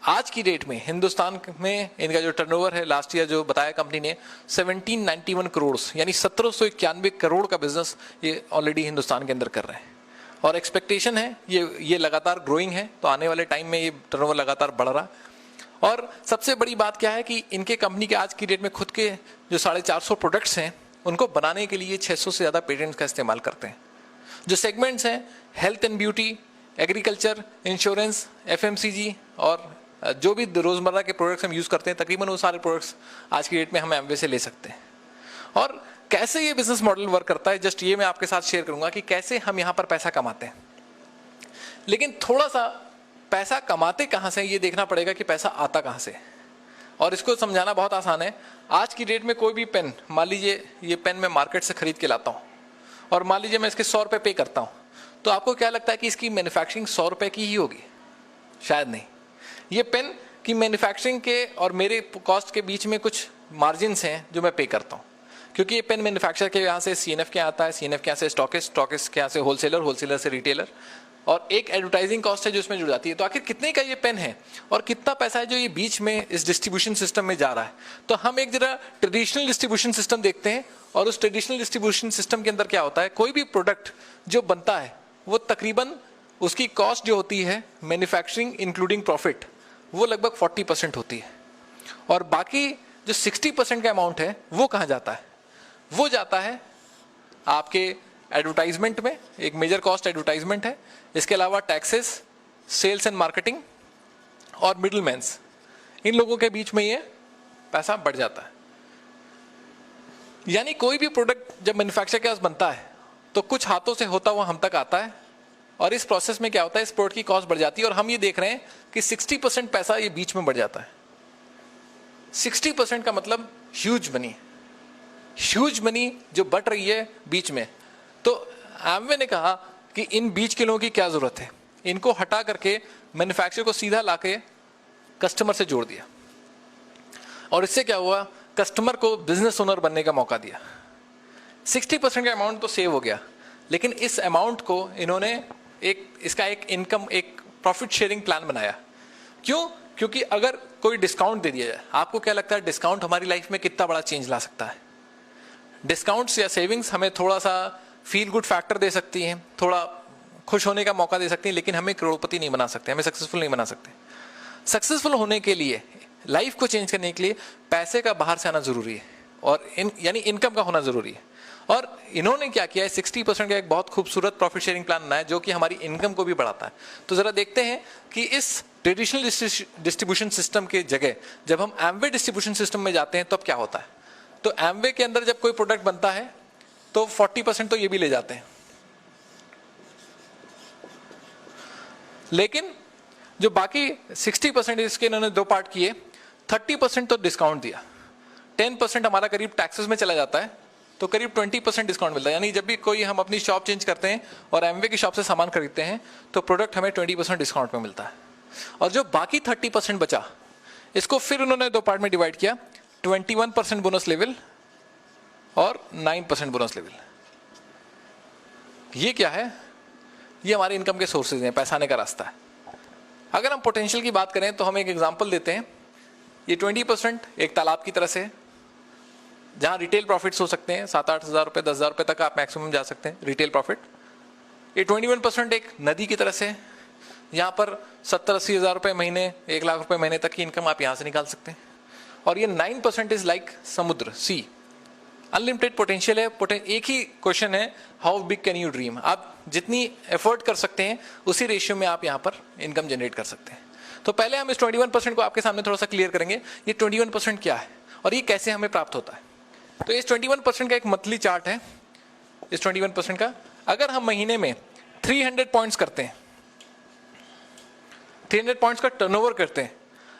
आज की डेट में हिंदुस्तान में इनका जो टर्नओवर है, लास्ट ईयर जो बताया कंपनी ने, 1791 करोड़, यानी 1791 करोड़ का बिजनेस ये ऑलरेडी हिंदुस्तान के अंदर कर रहे हैं। और एक्सपेक्टेशन है ये लगातार ग्रोइंग है, तो आने वाले टाइम में ये टर्नओवर लगातार बढ़ रहा। और सबसे बड़ी बात क्या है कि इनके कंपनी के आज की डेट में खुद के जो 450 प्रोडक्ट्स हैं उनको बनाने के लिए 600 से ज़्यादा पेटेंट्स का इस्तेमाल करते हैं। जो सेगमेंट्स हैं health and beauty, agriculture, insurance, FMCG और जो भी रोज़मर्रा के प्रोडक्ट्स हम यूज़ करते हैं, तकरीबन वो सारे प्रोडक्ट्स आज की डेट में हम एमवे से ले सकते हैं। और कैसे ये बिजनेस मॉडल वर्क करता है, जस्ट ये मैं आपके साथ शेयर करूंगा कि कैसे हम यहाँ पर पैसा कमाते हैं। लेकिन थोड़ा सा पैसा कमाते कहाँ से ये देखना पड़ेगा कि पैसा आता कहाँ से, और इसको समझाना बहुत आसान है। आज की डेट में कोई भी पेन, मान लीजिए ये पेन मैं मार्केट से खरीद के लाता हूँ और मान लीजिए मैं इसके 100 रुपये पे करता हूँ, तो आपको क्या लगता है कि इसकी मैन्युफैक्चरिंग 100 रुपये की ही होगी? शायद नहीं। ये पेन की मैन्युफैक्चरिंग के और मेरे कॉस्ट के बीच में कुछ मार्जिन्स हैं जो मैं पे करता हूँ, क्योंकि ये पेन मैन्युफैक्चर के यहाँ से सीएनएफ के आता है, सीएनएफ के यहाँ से स्टॉकिस्ट के यहाँ से होलसेलर, होलसेलर से रिटेलर, और एक एडवर्टाइजिंग कॉस्ट है जो इसमें जुड़ जाती है। तो आखिर कितने का ये पेन है और कितना पैसा है जो ये बीच में इस डिस्ट्रीब्यूशन सिस्टम में जा रहा है। तो हम एक जरा ट्रेडिशनल डिस्ट्रीब्यूशन सिस्टम देखते हैं, और उस ट्रेडिशनल डिस्ट्रीब्यूशन सिस्टम के अंदर क्या होता है, कोई भी प्रोडक्ट जो बनता है वो तकरीबन उसकी कॉस्ट जो होती है मैन्युफैक्चरिंग इंक्लूडिंग प्रॉफिट, वो लगभग 40% होती है। और बाकी जो 60% का अमाउंट है वो कहाँ जाता है? वो जाता है आपके एडवर्टाइजमेंट में, एक मेजर कॉस्ट एडवर्टाइजमेंट है। इसके अलावा टैक्सेस, सेल्स एंड मार्केटिंग और मिडलमैन्स, इन लोगों के बीच में ये पैसा बढ़ जाता है। यानी कोई भी प्रोडक्ट जब मैन्युफैक्चर के पास बनता है तो कुछ हाथों से होता हुआ हम तक आता है, और इस प्रोसेस में क्या होता है, इस प्रोडक्ट की कॉस्ट बढ़ जाती है। और हम ये देख रहे हैं कि 60% पैसा ये बीच में बढ़ जाता है। 60% का मतलब ह्यूज मनी, ह्यूज मनी जो बढ़ रही है बीच में। तो एमवे ने कहा कि इन बीच के लोगों की क्या जरूरत है, इनको हटा करके मैन्युफैक्चर को सीधा लाके कस्टमर से जोड़ दिया, और इससे क्या हुआ, कस्टमर को बिजनेस ओनर बनने का मौका दिया। 60% का अमाउंट तो सेव हो गया, लेकिन इस अमाउंट को इन्होंने इसका एक इनकम, एक प्रॉफिट शेयरिंग प्लान बनाया। क्यों? क्योंकि अगर कोई डिस्काउंट दे दिया जाए, आपको क्या लगता है डिस्काउंट हमारी लाइफ में कितना बड़ा चेंज ला सकता है? डिस्काउंट्स या सेविंग्स हमें थोड़ा सा फील गुड फैक्टर दे सकती हैं, थोड़ा खुश होने का मौका दे सकती हैं, लेकिन हमें करोड़पति नहीं बना सकते, हमें सक्सेसफुल नहीं बना सकते। सक्सेसफुल होने के लिए, लाइफ को चेंज करने के लिए पैसे का बाहर से आना जरूरी है, और यानी इनकम का होना जरूरी है। और इन्होंने क्या किया है, 60% का एक बहुत खूबसूरत प्रॉफिट शेयरिंग प्लान बनाया जो कि हमारी इनकम को भी बढ़ाता है। तो जरा देखते हैं कि इस ट्रेडिशनल डिस्ट्रीब्यूशन सिस्टम के जगह जब हम एमवे डिस्ट्रीब्यूशन सिस्टम में जाते हैं तब क्या होता है। तो एमवे के अंदर जब कोई प्रोडक्ट बनता है तो 40% तो ये भी ले जाते हैं, लेकिन जो बाकी 60% इसके इन्होंने दो पार्ट किए। 30% तो डिस्काउंट दिया, 10% हमारा करीब टैक्सेस में चला जाता है, तो करीब 20% डिस्काउंट मिलता है। यानी जब भी कोई हम अपनी शॉप चेंज करते हैं और एमवे की शॉप से सामान खरीदते हैं तो प्रोडक्ट हमें 20% डिस्काउंट में मिलता है। और जो बाकी 30% बचा, इसको फिर उन्होंने दो पार्ट में डिवाइड किया, 21% बोनस लेवल और 9% बोनस लेवल। ये क्या है? ये हमारे इनकम के सोर्सेज हैं, पैसा आने का रास्ता है। अगर हम पोटेंशियल की बात करें तो हम एक एग्जांपल देते हैं। ये 20% एक तालाब की तरह से, जहां रिटेल प्रॉफिट्स हो सकते हैं 7-8 हज़ार रुपये, 10 हज़ार रुपये तक आप मैक्सिमम जा सकते हैं रिटेल प्रॉफिट। ये 21% एक नदी की तरह से, यहाँ पर 70-80 हज़ार रुपये महीने, 1 लाख रुपये महीने तक की इनकम आप यहाँ से निकाल सकते हैं। और ये 9% इज लाइक समुद्र, सी, अनलिमिटेड पोटेंशियल है। एक ही क्वेश्चन है, how big can you dream. आप जितनी एफर्ट कर सकते हैं उसी रेशियो में आप यहाँ पर इनकम जनरेट कर सकते हैं। तो पहले हम इस 21% को आपके सामने थोड़ा सा क्लियर करेंगे, ये 21% क्या है और ये कैसे हमें प्राप्त होता है। तो इस 21% का एक मंथली चार्ट है। इस 21% का अगर हम महीने में 300 पॉइंट्स करते हैं, 300 पॉइंट्स का टर्नओवर करते हैं,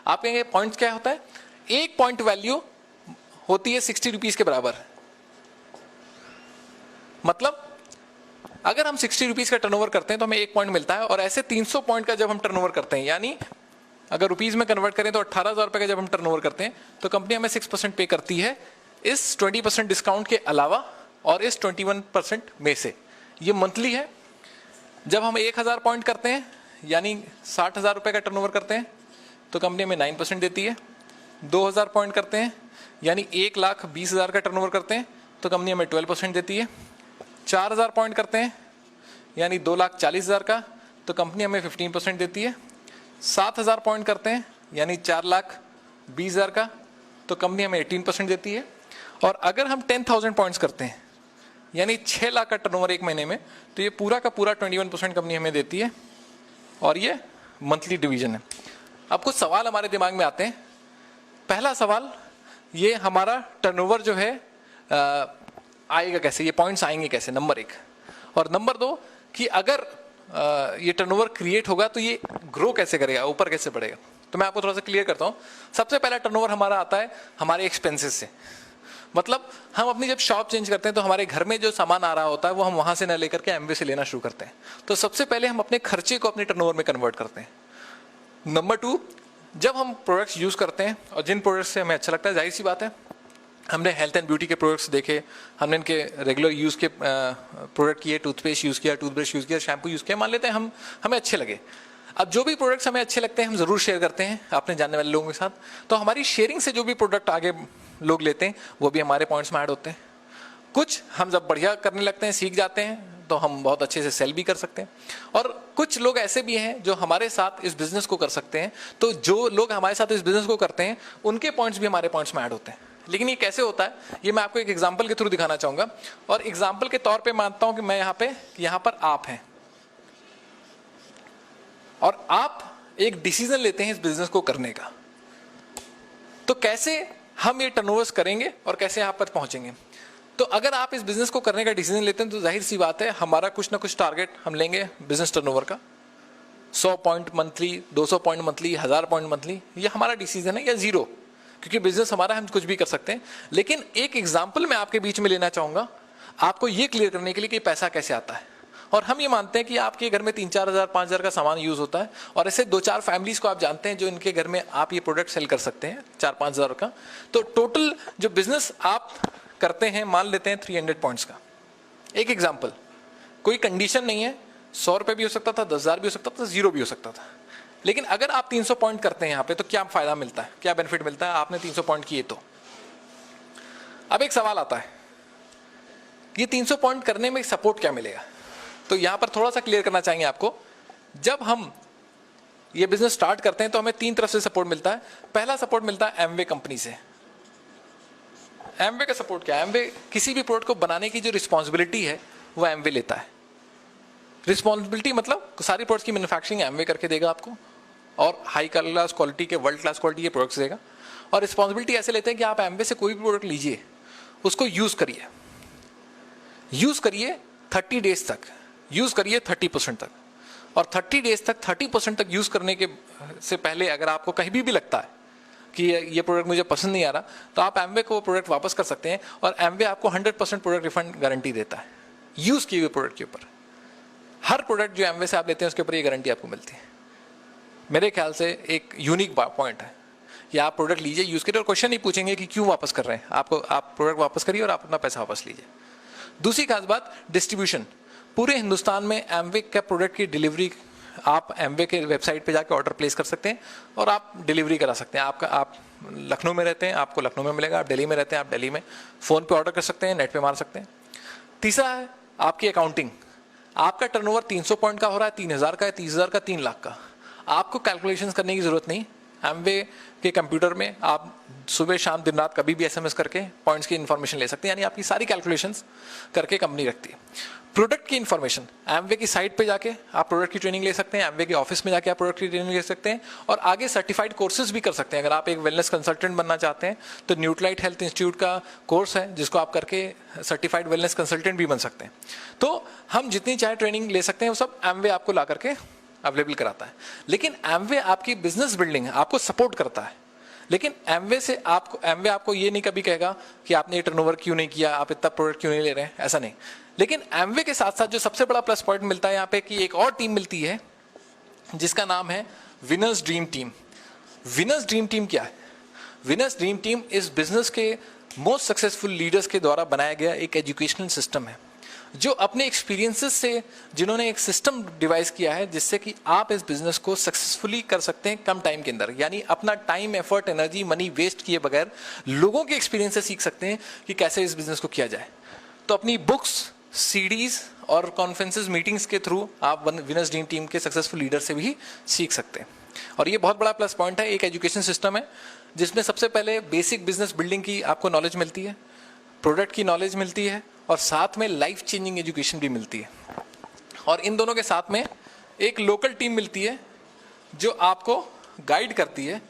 आप कहेंगे पॉइंट्स क्या होता है? एक पॉइंट वैल्यू होती है 60 रुपीज के बराबर। मतलब अगर हम 60 रुपीज का टर्नओवर करते हैं तो हमें 1 पॉइंट मिलता है, और ऐसे 300 पॉइंट का जब हम टर्नओवर करते हैं, यानी अगर रुपीज में कन्वर्ट करें तो 18,000 रुपए का जब हम टर्नओवर करते हैं तो कंपनी हमें 6% पे करती है इस 20% डिस्काउंट के अलावा और इस 21% में से। ये मंथली है। जब हम 1,000 पॉइंट करते हैं यानी 60,000 रुपए का टर्नओवर करते हैं तो कंपनी हमें 9% देती है। 2,000 पॉइंट करते हैं यानी 1,20,000 का टर्नओवर करते हैं तो कंपनी हमें 12% देती है। 4,000 पॉइंट करते हैं यानी 2,40,000 का तो कंपनी हमें 15% देती है। 7,000 पॉइंट करते हैं यानी 4,20,000 का तो कंपनी हमें 18% देती है। और अगर हम 10,000 पॉइंट्स करते हैं यानी 6 लाख का टर्नओवर एक महीने में, तो ये पूरा का पूरा 21% कंपनी हमें देती है और ये मंथली डिवीजन है। अब कुछ सवाल हमारे दिमाग में आते हैं। पहला सवाल, ये हमारा टर्नओवर जो है आएगा कैसे, ये पॉइंट्स आएंगे कैसे, नंबर 1। और नंबर 2 कि अगर ये टर्नओवर क्रिएट होगा तो ये ग्रो कैसे करेगा, ऊपर कैसे बढ़ेगा। तो मैं आपको थोड़ा सा क्लियर करता हूँ। सबसे पहला टर्नओवर हमारा आता है हमारे एक्सपेंसेस से। मतलब हम अपनी जब शॉप चेंज करते हैं तो हमारे घर में जो सामान आ रहा होता है वो हम वहां से न लेकर के एमवे से लेना शुरू करते हैं। तो सबसे पहले हम अपने खर्चे को अपने टर्नओवर में कन्वर्ट करते हैं। नंबर 2, जब हम प्रोडक्ट्स यूज करते हैं और जिन प्रोडक्ट्स से हमें अच्छा लगता है, जाहिर सी बात है हमने हेल्थ एंड ब्यूटी के प्रोडक्ट्स देखे, हमने इनके रेगुलर यूज के प्रोडक्ट किए, टूथपेस्ट यूज किया, टूथब्रश यूज किया, शैम्पू यूज किया, मान लेते हैं हमें अच्छे लगे। अब जो भी प्रोडक्ट्स हमें अच्छे लगते हैं हम जरूर शेयर करते हैं अपने जानने वाले लोगों के साथ। तो हमारी शेयरिंग से जो भी प्रोडक्ट आगे लोग लेते हैं वो भी हमारे पॉइंट्स में ऐड होते हैं। कुछ हम जब बढ़िया करने लगते हैं, सीख जाते हैं, तो हम बहुत अच्छे से सेल भी कर सकते हैं। और कुछ लोग ऐसे भी हैं जो हमारे साथ इस बिजनेस को कर सकते हैं। तो जो लोग हमारे साथ इस बिजनेस को करते हैं उनके पॉइंट्स भी हमारे पॉइंट्स में ऐड होते हैं। लेकिन ये कैसे होता है, ये मैं आपको एक एग्जाम्पल के थ्रू दिखाना चाहूंगा। और एग्जाम्पल के तौर पे मानता हूं कि मैं यहाँ पर आप हैं और आप एक डिसीजन लेते हैं इस बिजनेस को करने का। तो कैसे हम ये टर्नओवर्स करेंगे और कैसे यहाँ पर पहुंचेंगे। तो अगर आप इस बिजनेस को करने का डिसीजन लेते हैं तो जाहिर सी बात है हमारा कुछ ना कुछ टारगेट हम लेंगे बिजनेस टर्नओवर का। 100 point monthly, 200 point monthly, 1000 point monthly, ये हमारा डिसीजन है, या 0, क्योंकि बिजनेस हमारा, हम कुछ भी कर सकते हैं। लेकिन एक एग्जाम्पल मैं आपके बीच में लेना चाहूंगा आपको ये क्लियर करने के लिए कि पैसा कैसे आता है। और हम ये मानते हैं कि आपके घर में 3-4 हज़ार 5 हज़ार का सामान यूज होता है और ऐसे 2-4 फैमिलीज को आप जानते हैं जो इनके घर में आप ये प्रोडक्ट सेल कर सकते हैं 4-5 हज़ार का। तो टोटल जो बिजनेस आप करते हैं मान लेते हैं 300 पॉइंट्स का। एक एग्जाम्पल, कोई कंडीशन नहीं है, 100 रुपए भी हो सकता था, 10,000 भी हो सकता था, 0 भी हो सकता था। लेकिन अगर आप 300 पॉइंट करते हैं यहाँ पे तो क्या फायदा मिलता है, क्या बेनिफिट मिलता है, आपने 300 पॉइंट किए तो। अब एक सवाल आता है, ये 300 पॉइंट करने में सपोर्ट क्या मिलेगा। तो यहां पर थोड़ा सा क्लियर करना चाहेंगे आपको। जब हम ये बिजनेस स्टार्ट करते हैं तो हमें 3 तरफ से सपोर्ट मिलता है। पहला सपोर्ट मिलता है एमवे कंपनी से। एमवे का सपोर्ट क्या है, एमवे किसी भी प्रोडक्ट को बनाने की जो रिस्पॉन्सिबिलिटी है वो एमवे लेता है। रिस्पॉन्सिबिलिटी मतलब सारी प्रोडक्ट्स की मैन्युफैक्चरिंग एमवे करके देगा आपको और हाई क्लास क्वालिटी के, वर्ल्ड क्लास क्वालिटी के प्रोडक्ट्स देगा। और रिस्पॉन्सिबिलिटी ऐसे लेते हैं कि आप एमवे से कोई भी प्रोडक्ट लीजिए, उसको यूज करिए 30 डेज तक, यूज करिए 30% तक। और 30 डेज तक, 30% तक यूज करने के से पहले अगर आपको कहीं भी लगता है कि ये प्रोडक्ट मुझे पसंद नहीं आ रहा, तो आप एमवे को वो प्रोडक्ट वापस कर सकते हैं और एमवे आपको 100% प्रोडक्ट रिफंड गारंटी देता है यूज किए हुए प्रोडक्ट के ऊपर। हर प्रोडक्ट जो एमवे से आप लेते हैं उसके ऊपर ये गारंटी आपको मिलती है। मेरे ख्याल से एक यूनिक पॉइंट है कि आप प्रोडक्ट लीजिए, यूज करिए और क्वेश्चन नहीं पूछेंगे कि क्यों वापस कर रहे हैं, आप प्रोडक्ट वापस करिए और आप अपना पैसा वापस लीजिए। दूसरी खास बात, डिस्ट्रीब्यूशन। पूरे हिंदुस्तान में एमवे का प्रोडक्ट की डिलीवरी आप एमवे के वेबसाइट पे जाकर ऑर्डर प्लेस कर सकते हैं और आप डिलीवरी करा सकते हैं। आप लखनऊ में रहते हैं, आपको लखनऊ में मिलेगा, आप दिल्ली में रहते हैं, आप दिल्ली में फ़ोन पे ऑर्डर कर सकते हैं, नेट पे मार सकते हैं। तीसरा है आपकी अकाउंटिंग। आपका टर्नओवर 300 पॉइंट का हो रहा है, 3,000 का है, 30,000 का, 3 लाख का, आपको कैलकुलेशन करने की जरूरत नहीं। एमवे के कंप्यूटर में आप सुबह शाम दिन रात कभी भी एसएमएस करके पॉइंट्स की इन्फॉर्मेशन ले सकते हैं, यानी आपकी सारी कैलकुलेशंस करके कंपनी रखती है। प्रोडक्ट की इन्फॉर्मेशन, एमवे की साइट पे जाके आप प्रोडक्ट की ट्रेनिंग ले सकते हैं, एमवे के ऑफिस में जाके आप प्रोडक्ट की ट्रेनिंग ले सकते हैं और आगे सर्टिफाइड कोर्सेज भी कर सकते हैं। अगर आप एक वेलनेस कंसल्टेंट बनना चाहते हैं तो न्यूट्राइट हेल्थ इंस्टीट्यूट का कोर्स है जिसको आप करके सर्टिफाइड वेलनेस कंसल्टेंट भी बन सकते हैं। तो हम जितनी चाहे ट्रेनिंग ले सकते हैं वो सब एमवे आपको ला करके अवेलेबल कराता है। लेकिन एमवे आपकी बिजनेस बिल्डिंग आपको सपोर्ट करता है, लेकिन एमवे आपको ये नहीं कभी कहेगा कि आपने ये टर्नओवर क्यों नहीं किया, आप इतना प्रोडक्ट क्यों नहीं ले रहे हैं, ऐसा नहीं। लेकिन एमवे के साथ साथ जो सबसे बड़ा प्लस पॉइंट मिलता है यहाँ पे कि एक और टीम मिलती है जिसका नाम है winners dream team. Winners dream team क्या है? विनर्स ड्रीम टीम इस बिजनेस के मोस्ट सक्सेसफुल लीडर्स के द्वारा बनाया गया एक एजुकेशनल सिस्टम है जो अपने एक्सपीरियंसेस से, जिन्होंने एक सिस्टम डिवाइस किया है जिससे कि आप इस बिजनेस को सक्सेसफुली कर सकते हैं कम टाइम के अंदर, यानी अपना time, effort, energy, money waste किए बगैर लोगों के एक्सपीरियंस से सीख सकते हैं कि कैसे इस बिजनेस को किया जाए। तो अपनी बुक्स, सीडीज और कॉन्फ्रेंसेस, मीटिंग्स के थ्रू आप विनर्स ड्रीम टीम के सक्सेसफुल लीडर से भी सीख सकते हैं। और ये बहुत बड़ा प्लस पॉइंट है। एक एजुकेशन सिस्टम है जिसमें सबसे पहले बेसिक बिजनेस बिल्डिंग की आपको नॉलेज मिलती है, प्रोडक्ट की नॉलेज मिलती है और साथ में लाइफ चेंजिंग एजुकेशन भी मिलती है। और इन दोनों के साथ में एक लोकल टीम मिलती है जो आपको गाइड करती है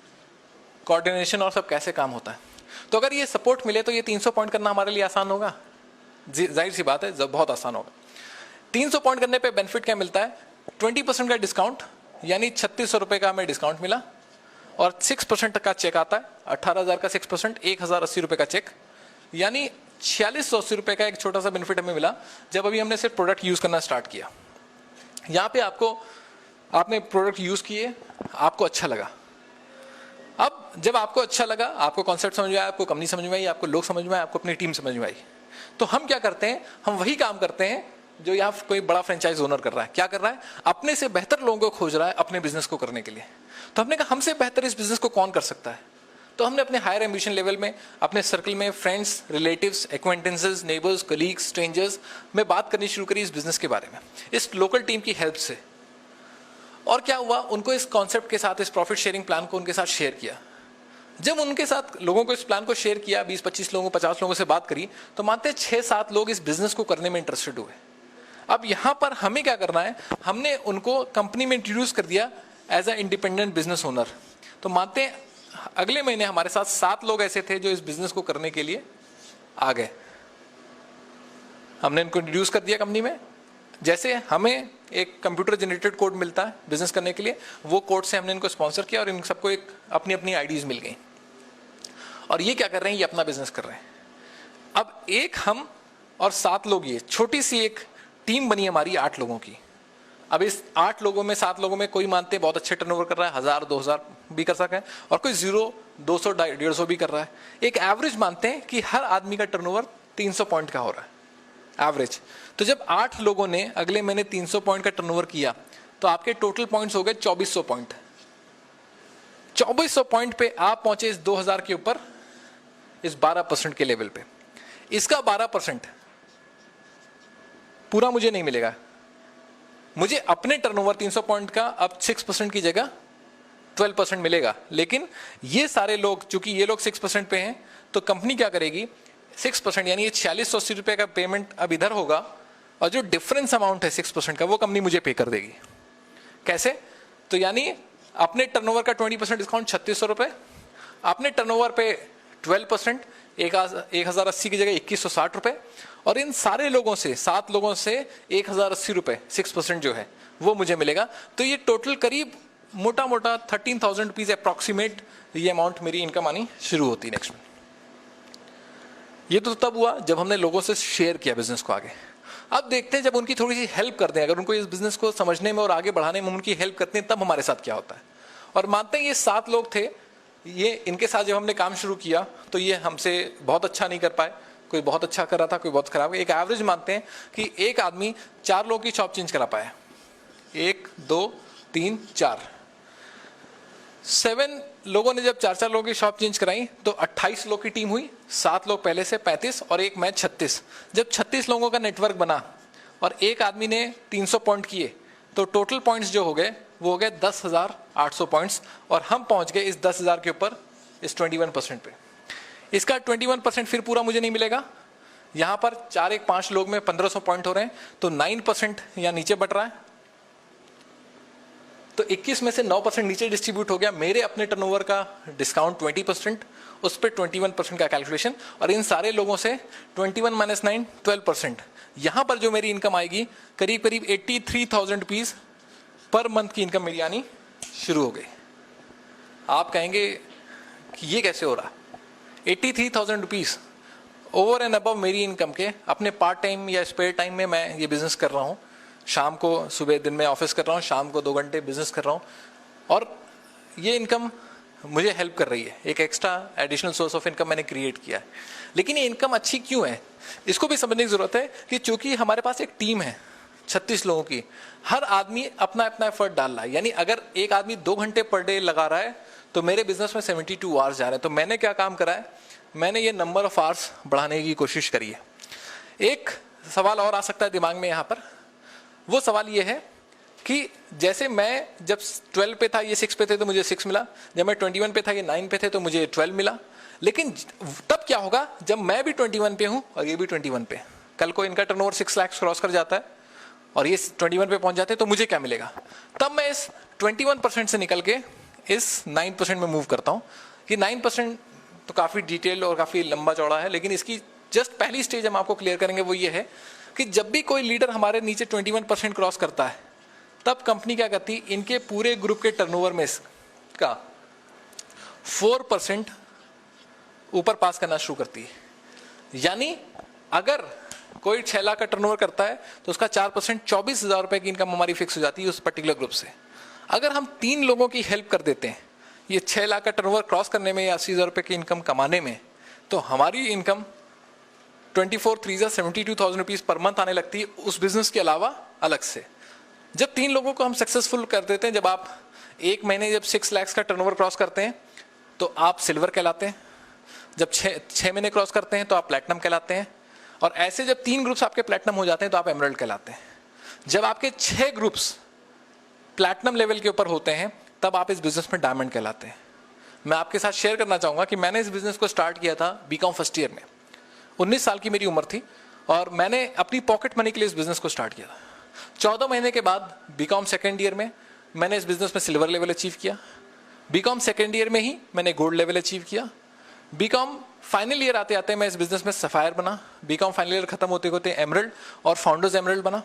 कोऑर्डिनेशन और सब कैसे काम होता है। तो अगर ये सपोर्ट मिले तो ये 300 पॉइंट करना हमारे लिए आसान होगा, जाहिर सी बात है, बहुत आसान होगा। 300 पॉइंट करने पे बेनिफिट क्या मिलता है? 20% का डिस्काउंट, यानी 3600 रुपये का हमें डिस्काउंट मिला, और 6% का चेक आता है, 18,000 का 6% 1,080 रुपये का चेक, यानी 4680 रुपये का एक छोटा सा बेनिफिट हमें मिला जब अभी हमने सिर्फ प्रोडक्ट यूज करना स्टार्ट किया। यहाँ पे आपने प्रोडक्ट यूज किए, आपको अच्छा लगा। अब जब आपको अच्छा लगा, आपको कॉन्सेप्ट समझ में आया, आपको कंपनी समझ में आई, आपको लोग समझ में आए, आपको अपनी टीम समझ में आई, तो हम क्या करते हैं? हम वही काम करते हैं जो यहाँ कोई बड़ा फ्रेंचाइज ओनर कर रहा है। क्या कर रहा है? अपने से बेहतर लोगों को खोज रहा है अपने बिजनेस को करने के लिए। तो हमने कहा हमसे बेहतर इस बिजनेस को कौन कर सकता है? तो हमने अपने हायर एम्बिशन लेवल में अपने सर्कल में friends, relatives, acquaintances, neighbours, colleagues, strangers में बात करनी शुरू करी इस बिजनेस के बारे में, इस लोकल टीम की हेल्प से। और क्या हुआ? उनको इस कॉन्सेप्ट के साथ, इस प्रॉफिट शेयरिंग प्लान को उनके साथ शेयर किया। जब उनके साथ लोगों को इस प्लान को शेयर किया, 20-25 लोगों, 50 लोगों से बात करी, तो मानते हैं 6-7 लोग इस बिजनेस को करने में इंटरेस्टेड हुए। अब यहां पर हमें क्या करना है? हमने उनको कंपनी में इंट्रोड्यूस कर दिया as a independent business owner. तो मानते हैं अगले महीने हमारे साथ 7 लोग ऐसे थे जो इस बिजनेस को करने के लिए आ गए। हमने इनको इंट्रोड्यूस कर दिया कंपनी में। जैसे हमें एक कंप्यूटर जनरेटेड कोड मिलता है बिजनेस करने के लिए, वो कोड से हमने इनको स्पॉन्सर किया और इन सबको एक अपनी अपनी आईडीज मिल गई। और ये क्या कर रहे हैं? ये अपना बिजनेस कर रहे हैं। अब एक हम और 7 लोग, ये छोटी सी एक टीम बनी हमारी 8 लोगों की। अब इस 8 लोगों में, 7 लोगों में कोई मानते हैं बहुत अच्छे टर्नओवर कर रहा है, 1000-2000 भी कर सकता है, और कोई 0, 200, 150 भी कर रहा है। एक एवरेज मानते हैं कि हर आदमी का टर्नओवर 300 पॉइंट का हो रहा है एवरेज। तो जब 8 लोगों ने अगले महीने 300 पॉइंट का टर्नओवर किया, तो आपके टोटल पॉइंट्स हो गए 2400 पॉइंट। 2400 पॉइंट पे आप पहुंचे इस 2000 के ऊपर, इस 12% के लेवल पे। इसका 12% पूरा मुझे नहीं मिलेगा, मुझे अपने टर्नओवर 300 पॉइंट का अब 6% की जगह 12% मिलेगा। लेकिन ये सारे लोग, चूंकि ये लोग 6% पे हैं, तो कंपनी क्या करेगी? 6% यानी ये 4680 रुपए का पेमेंट अब इधर होगा, और जो डिफरेंस अमाउंट है 6% का, वो कंपनी मुझे पे कर देगी। कैसे? तो यानी अपने टर्नओवर का 20% डिस्काउंट 3600 रुपए, अपने टर्नओवर पे 12% 1080 की जगह 2160 रुपए, और इन सारे लोगों से, 7 लोगों से 1080 रुपए 6% जो है वो मुझे मिलेगा। तो ये टोटल करीब मोटा मोटा 13,000 रुपीज अप्रॉक्सीमेट ये अमाउंट मेरी इनकम आनी शुरू होती है नेक्स्ट में। ये तो तब हुआ जब हमने लोगों से शेयर किया बिजनेस को आगे। अब देखते हैं जब उनकी थोड़ी सी हेल्प करते हैं, अगर उनको इस बिजनेस को समझने में और आगे बढ़ाने में उनकी हेल्प करते हैं, तब हमारे साथ क्या होता है। और मानते हैं ये 7 लोग थे, ये इनके साथ जब हमने काम शुरू किया तो ये हमसे बहुत अच्छा नहीं कर पाए, कोई बहुत अच्छा कर रहा था, कोई बहुत खराब। एक एवरेज मानते हैं कि एक आदमी 4 लोगों की शॉप चेंज करा पाया, 1, 2, 3, 4, 7 लोगों ने जब 4-4 लोगों की शॉप चेंज कराई तो 28 लोग की टीम हुई, 7 लोग पहले से 35 और एक मैं 36। जब 36 लोगों का नेटवर्क बना और एक आदमी ने 300 पॉइंट किए, तो टोटल पॉइंट्स जो हो गए वो हो गए 10,800 पॉइंट्स, और हम पहुंच गए इस 10,000 के ऊपर इस 21% पे। इसका 21% फिर पूरा मुझे नहीं मिलेगा। यहां पर 4-1-5 लोग में 1500 पॉइंट हो रहे हैं, तो 9% या नीचे बट रहा है, तो 21 में से 9% नीचे डिस्ट्रीब्यूट हो गया। मेरे अपने टर्नओवर का डिस्काउंट 20%, उस पर 21% का कैलकुलेशन, और इन सारे लोगों से 21 - 9 12%। यहां पर जो मेरी इनकम आएगी करीब करीब 83,000 रुपीज पर मंथ की इनकम मेरी आनी शुरू हो गई। आप कहेंगे कि ये कैसे हो रहा? 83,000 रुपीज ओवर एंड अबव मेरी इनकम के, अपने पार्ट टाइम या स्पेयर टाइम में मैं ये बिजनेस कर रहा हूँ। शाम को, सुबह दिन में ऑफिस कर रहा हूँ, शाम को 2 घंटे बिजनेस कर रहा हूँ, और ये इनकम मुझे हेल्प कर रही है। एक extra additional source of income मैंने क्रिएट किया है। लेकिन ये इनकम अच्छी क्यों है, इसको भी समझने की जरूरत है कि चूंकि हमारे पास एक टीम है 36 लोगों की, हर आदमी अपना अपना एफर्ट डाल रहा है। यानी अगर एक आदमी 2 घंटे पर डे लगा रहा है तो मेरे बिजनेस में 72 आवर्स जा रहे हैं। तो मैंने क्या काम करा है, मैंने ये नंबर ऑफ आवर्स बढ़ाने की कोशिश करी है। एक सवाल और आ सकता है दिमाग में यहाँ पर, वो सवाल ये है कि जैसे मैं जब 12 पे था ये 6 पे थे तो मुझे 6 मिला, जब मैं 21 पे था ये 9 पे थे तो मुझे 12 मिला, लेकिन तब क्या होगा जब मैं भी 21 पे हूं और ये भी 21 पे, कल को इनका टर्नओवर 6 लाख क्रॉस कर जाता है और ये 21 पे पहुंच जाते हैं, तो मुझे क्या मिलेगा? तब मैं इस 21% से निकल के इस 9% में मूव करता हूं। ये 9% तो काफी डिटेल और काफी लंबा चौड़ा है, लेकिन इसकी जस्ट पहली स्टेज हम आपको क्लियर करेंगे, वो ये है कि जब भी कोई लीडर हमारे नीचे 21% क्रॉस करता है, तब कंपनी क्या करती है, इनके पूरे ग्रुप के टर्नओवर में इसका 4% ऊपर पास करना शुरू करती है। यानी अगर कोई 6 लाख का टर्नओवर करता है तो उसका 4% 24,000 रुपए की इनकम हमारी फिक्स हो जाती है उस पर्टिकुलर ग्रुप से। अगर हम 3 लोगों की हेल्प कर देते हैं ये 6 लाख का टर्नओवर क्रॉस करने में या 80,000 रुपए की इनकम कमाने में, तो हमारी इनकम 72,000 रुपीज पर मंथ आने लगती है उस बिजनेस के अलावा अलग से। जब 3 लोगों को हम सक्सेसफुल कर देते हैं, जब आप एक महीने जब 6 लाख का टर्नओवर क्रॉस करते हैं तो आप सिल्वर कहलाते हैं, जब 6 महीने क्रॉस करते हैं तो आप प्लैटिनम कहलाते हैं, और ऐसे जब 3 ग्रुप्स आपके प्लैटिनम हो जाते हैं तो आप एमरल्ड कहलाते हैं। जब आपके 6 ग्रुप्स प्लैटिनम लेवल के ऊपर होते हैं तब आप इस बिजनेस में डायमंड कहलाते हैं। मैं आपके साथ शेयर करना चाहूंगा कि मैंने इस बिजनेस को स्टार्ट किया था बीकॉम फर्स्ट ईयर में, 19 साल की मेरी उम्र थी और मैंने अपनी पॉकेट मनी के लिए इस बिजनेस को स्टार्ट किया था। 14 महीने के बाद बीकॉम सेकेंड ईयर में मैंने इस बिजनेस में सिल्वर लेवल अचीव किया। बीकॉम सेकेंड ईयर में ही मैंने गोल्ड लेवल अचीव किया। बीकॉम फाइनल ईयर आते आते मैं इस बिजनेस में सफायर बना। बीकॉम फाइनल ईयर खत्म होते होते एमरल्ड और फाउंडर्स एमरल्ड बना।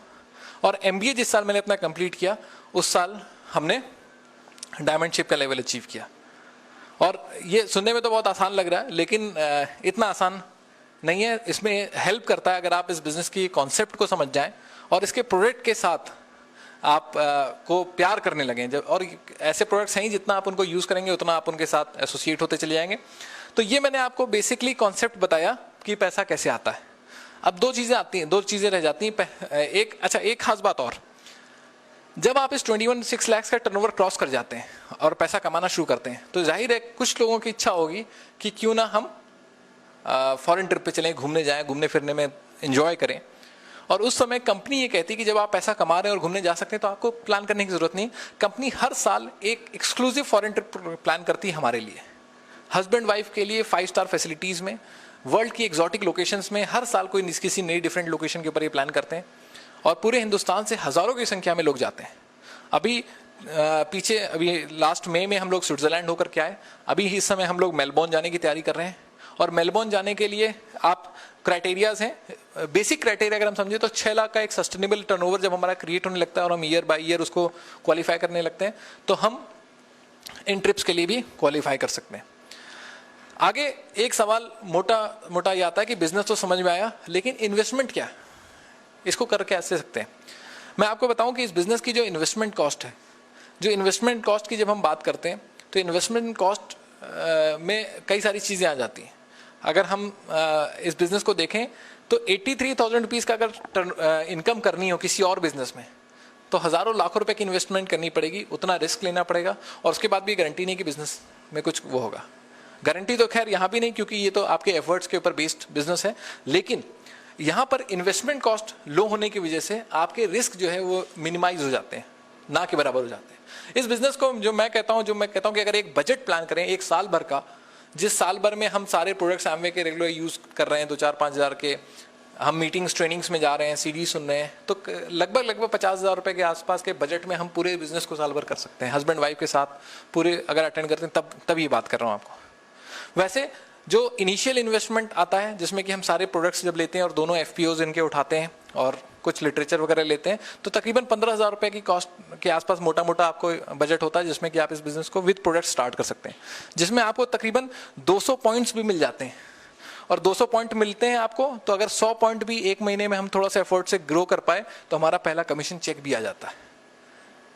और एमबीए जिस साल मैंने अपना कंप्लीट किया उस साल हमने डायमंडशिप का लेवल अचीव किया। और ये सुनने में तो बहुत आसान लग रहा है, लेकिन इतना आसान नहीं है। इसमें हेल्प करता है अगर आप इस बिजनेस की कॉन्सेप्ट को समझ जाएं और इसके प्रोडक्ट के साथ आप को प्यार करने लगें। जब और ऐसे प्रोडक्ट्स हैं जितना आप उनको यूज करेंगे उतना आप उनके साथ एसोसिएट होते चले जाएंगे। तो ये मैंने आपको बेसिकली कॉन्सेप्ट बताया कि पैसा कैसे आता है। अब 2 चीजें आती हैं, 2 चीजें रह जाती हैं। एक खास बात और, जब आप इस 21 लाख का टर्नओवर क्रॉस कर जाते हैं और पैसा कमाना शुरू करते हैं तो जाहिर है कुछ लोगों की इच्छा होगी कि क्यों ना हम फॉरेन ट्रिप पे चलें, घूमने जाएं, घूमने फिरने में एंजॉय करें। और उस समय कंपनी ये कहती है कि जब आप पैसा कमा रहे हैं और घूमने जा सकते हैं तो आपको प्लान करने की जरूरत नहीं। कंपनी हर साल एक एक्सक्लूसिव फॉरेन ट्रिप प्लान करती है हमारे लिए, हस्बैंड वाइफ के लिए 5 स्टार फैसिलिटीज में, वर्ल्ड की एक्सोटिक लोकेशंस में। हर साल कोई किसी नई डिफरेंट लोकेशन के ऊपर ये प्लान करते हैं और पूरे हिंदुस्तान से हजारों की संख्या में लोग जाते हैं। अभी लास्ट मई में हम लोग स्विट्जरलैंड होकर के आए। अभी इस समय हम लोग मेलबोर्न जाने की तैयारी कर रहे हैं। और मेलबोर्न जाने के लिए आप क्राइटेरियाज हैं, बेसिक क्राइटेरिया अगर हम समझे तो 6 लाख का एक सस्टेनेबल टर्नओवर जब हमारा क्रिएट होने लगता है और हम ईयर बाय ईयर उसको क्वालिफाई करने लगते हैं तो हम इन ट्रिप्स के लिए भी क्वालिफाई कर सकते हैं। आगे एक सवाल मोटा ये आता है कि बिजनेस तो समझ में आया, लेकिन इन्वेस्टमेंट क्या है, इसको कर कैसे सकते हैं। मैं आपको बताऊं कि इस बिजनेस की जो इन्वेस्टमेंट कॉस्ट है, जो इन्वेस्टमेंट कॉस्ट की जब हम बात करते हैं तो इन्वेस्टमेंट कॉस्ट में कई सारी चीज़ें आ जाती हैं। अगर हम इस बिजनेस को देखें तो 83,000 रुपीज़ का अगर इनकम करनी हो किसी और बिजनेस में तो हज़ारों लाखों रुपए की इन्वेस्टमेंट करनी पड़ेगी, उतना रिस्क लेना पड़ेगा और उसके बाद भी गारंटी नहीं कि बिजनेस में कुछ वो होगा। गारंटी तो खैर यहाँ भी नहीं, क्योंकि ये तो आपके एफर्ट्स के ऊपर बेस्ड बिजनेस है, लेकिन यहाँ पर इन्वेस्टमेंट कॉस्ट लो होने की वजह से आपके रिस्क जो है वो मिनिमाइज हो जाते हैं, ना के बराबर हो जाते हैं। इस बिजनेस को जो मैं कहता हूँ कि अगर एक बजट प्लान करें 1 साल भर का, जिस साल भर में हम सारे प्रोडक्ट्स एमवे के रेगुलर यूज कर रहे हैं, 2-4-5 हज़ार के, हम मीटिंग्स ट्रेनिंग्स में जा रहे हैं, सीडी सुन रहे हैं, तो लगभग 50,000 रुपए के आसपास के बजट में हम पूरे बिजनेस को साल भर कर सकते हैं। हस्बैंड वाइफ के साथ पूरे अगर अटेंड करते हैं तब ये बात कर रहा हूँ आपको। वैसे जो इनिशियल इन्वेस्टमेंट आता है जिसमें कि हम सारे प्रोडक्ट्स जब लेते हैं और दोनों एफपीओज इनके उठाते हैं और कुछ लिटरेचर वगैरह लेते हैं तो तकरीबन 15,000 रुपए की कॉस्ट के आसपास मोटा आपको बजट होता है, जिसमें कि आप इस बिजनेस को विद प्रोडक्ट स्टार्ट कर सकते हैं, जिसमें आपको तकरीबन 200 पॉइंट्स भी मिल जाते हैं। और 200 पॉइंट मिलते हैं आपको तो अगर 100 पॉइंट भी एक महीने में हम थोड़ा सा एफर्ट से ग्रो कर पाए तो हमारा पहला कमीशन चेक भी आ जाता है।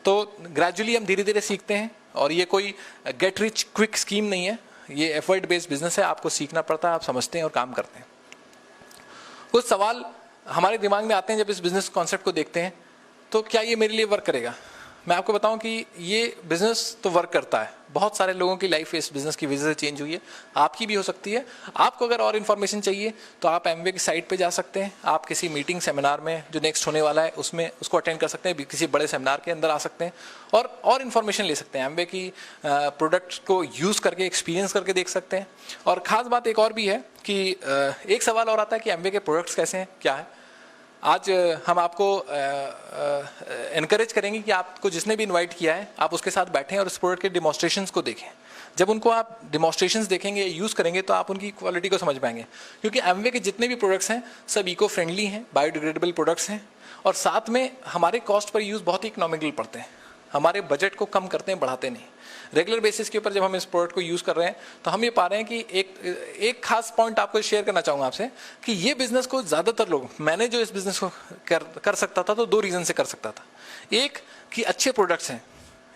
तो ग्रेजुअली हम धीरे धीरे सीखते हैं और ये कोई गेट रिच क्विक स्कीम नहीं है, ये एफर्ट बेस्ड बिजनेस है। आपको सीखना पड़ता है, आप समझते हैं और काम करते हैं। कुछ सवाल हमारे दिमाग में आते हैं जब इस बिजनेस कॉन्सेप्ट को देखते हैं, तो क्या ये मेरे लिए वर्क करेगा, मैं आपको बताऊं कि ये बिजनेस तो वर्क करता है, बहुत सारे लोगों की लाइफ इस बिजनेस की वजह से चेंज हुई है, आपकी भी हो सकती है। आपको अगर और इन्फॉर्मेशन चाहिए तो आप एमवे की साइट पे जा सकते हैं, आप किसी मीटिंग सेमिनार में जो नेक्स्ट होने वाला है उसमें उसको अटेंड कर सकते हैं, किसी बड़े सेमिनार के अंदर आ सकते हैं और इन्फॉर्मेशन ले सकते हैं, एमवे की प्रोडक्ट को यूज़ करके एक्सपीरियंस करके देख सकते हैं। और ख़ास बात एक और भी है कि एक सवाल और आता है कि एमवे के प्रोडक्ट्स कैसे हैं, क्या है। आज हम आपको एनकरेज करेंगे कि आपको जिसने भी इनवाइट किया है आप उसके साथ बैठें और इस प्रोडक्ट के डिमॉन्स्ट्रेशंस को देखें। जब उनको आप डिमॉन्स्ट्रेशंस देखेंगे, यूज़ करेंगे, तो आप उनकी क्वालिटी को समझ पाएंगे, क्योंकि एमवे के जितने भी प्रोडक्ट्स हैं सब इको फ्रेंडली हैं, बायोडिग्रेडेबल प्रोडक्ट्स हैं और साथ में हमारे कॉस्ट पर यूज़ बहुत ही इकोनॉमिकल पड़ते हैं, हमारे बजट को कम करते हैं, बढ़ाते नहीं। रेगुलर बेसिस के ऊपर जब हम इस प्रोडक्ट को यूज़ कर रहे हैं तो हम ये पा रहे हैं कि एक खास पॉइंट आपको शेयर करना चाहूँगा आपसे कि ये बिज़नेस को ज़्यादातर लोग, मैंने जो इस बिज़नेस को कर सकता था तो 2 रीज़न से कर सकता था। एक कि अच्छे प्रोडक्ट्स हैं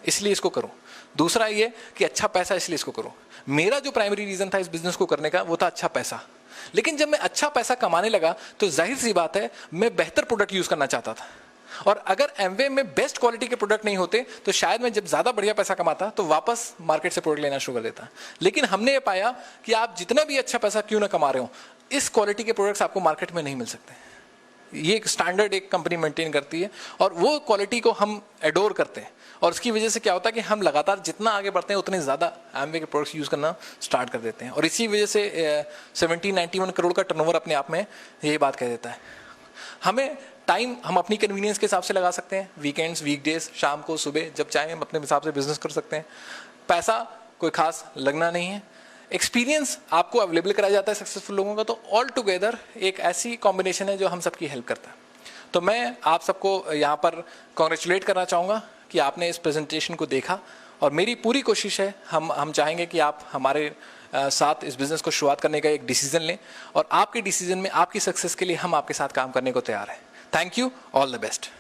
इसलिए इसको करूँ, दूसरा ये कि अच्छा पैसा इसलिए इसको करूँ। मेरा जो प्राइमरी रीज़न था इस बिज़नेस को करने का वो था अच्छा पैसा। लेकिन जब मैं अच्छा पैसा कमाने लगा तो जाहिर सी बात है मैं बेहतर प्रोडक्ट यूज़ करना चाहता था, और अगर एमवे में बेस्ट क्वालिटी के प्रोडक्ट नहीं होते तो शायद मैं जब ज़्यादा बढ़िया पैसा कमाता तो वापस मार्केट से प्रोडक्ट लेना शुरू कर देता। लेकिन हमने ये पाया कि आप जितना भी अच्छा पैसा क्यों ना कमा रहे हो, इस क्वालिटी के प्रोडक्ट्स आपको मार्केट में नहीं मिल सकते। ये एक स्टैंडर्ड एक कंपनी मेंटेन करती है और वो क्वालिटी को हम एडोर करते हैं, और उसकी वजह से क्या होता है कि हम लगातार जितना आगे बढ़ते हैं उतने ज़्यादा एमवे के प्रोडक्ट्स यूज़ करना स्टार्ट कर देते हैं, और इसी वजह से 1791 करोड़ का टर्नओवर अपने आप में यही बात कह देता है। हमें टाइम हम अपनी कन्वीनियंस के हिसाब से लगा सकते हैं, वीकेंड्स, वीकडेज, शाम को, सुबह, जब चाहें हम अपने हिसाब से बिजनेस कर सकते हैं। पैसा कोई खास लगना नहीं है, एक्सपीरियंस आपको अवेलेबल कराया जाता है सक्सेसफुल लोगों का, तो ऑल टुगेदर एक ऐसी कॉम्बिनेशन है जो हम सबकी हेल्प करता है। तो मैं आप सबको यहाँ पर कॉन्ग्रेचुलेट करना चाहूँगा कि आपने इस प्रेजेंटेशन को देखा, और मेरी पूरी कोशिश है, हम चाहेंगे कि आप हमारे साथ इस बिज़नेस को शुरुआत करने का एक डिसीजन लें, और आपके डिसीजन में आपकी सक्सेस के लिए हम आपके साथ काम करने को तैयार हैं। Thank you, all the best.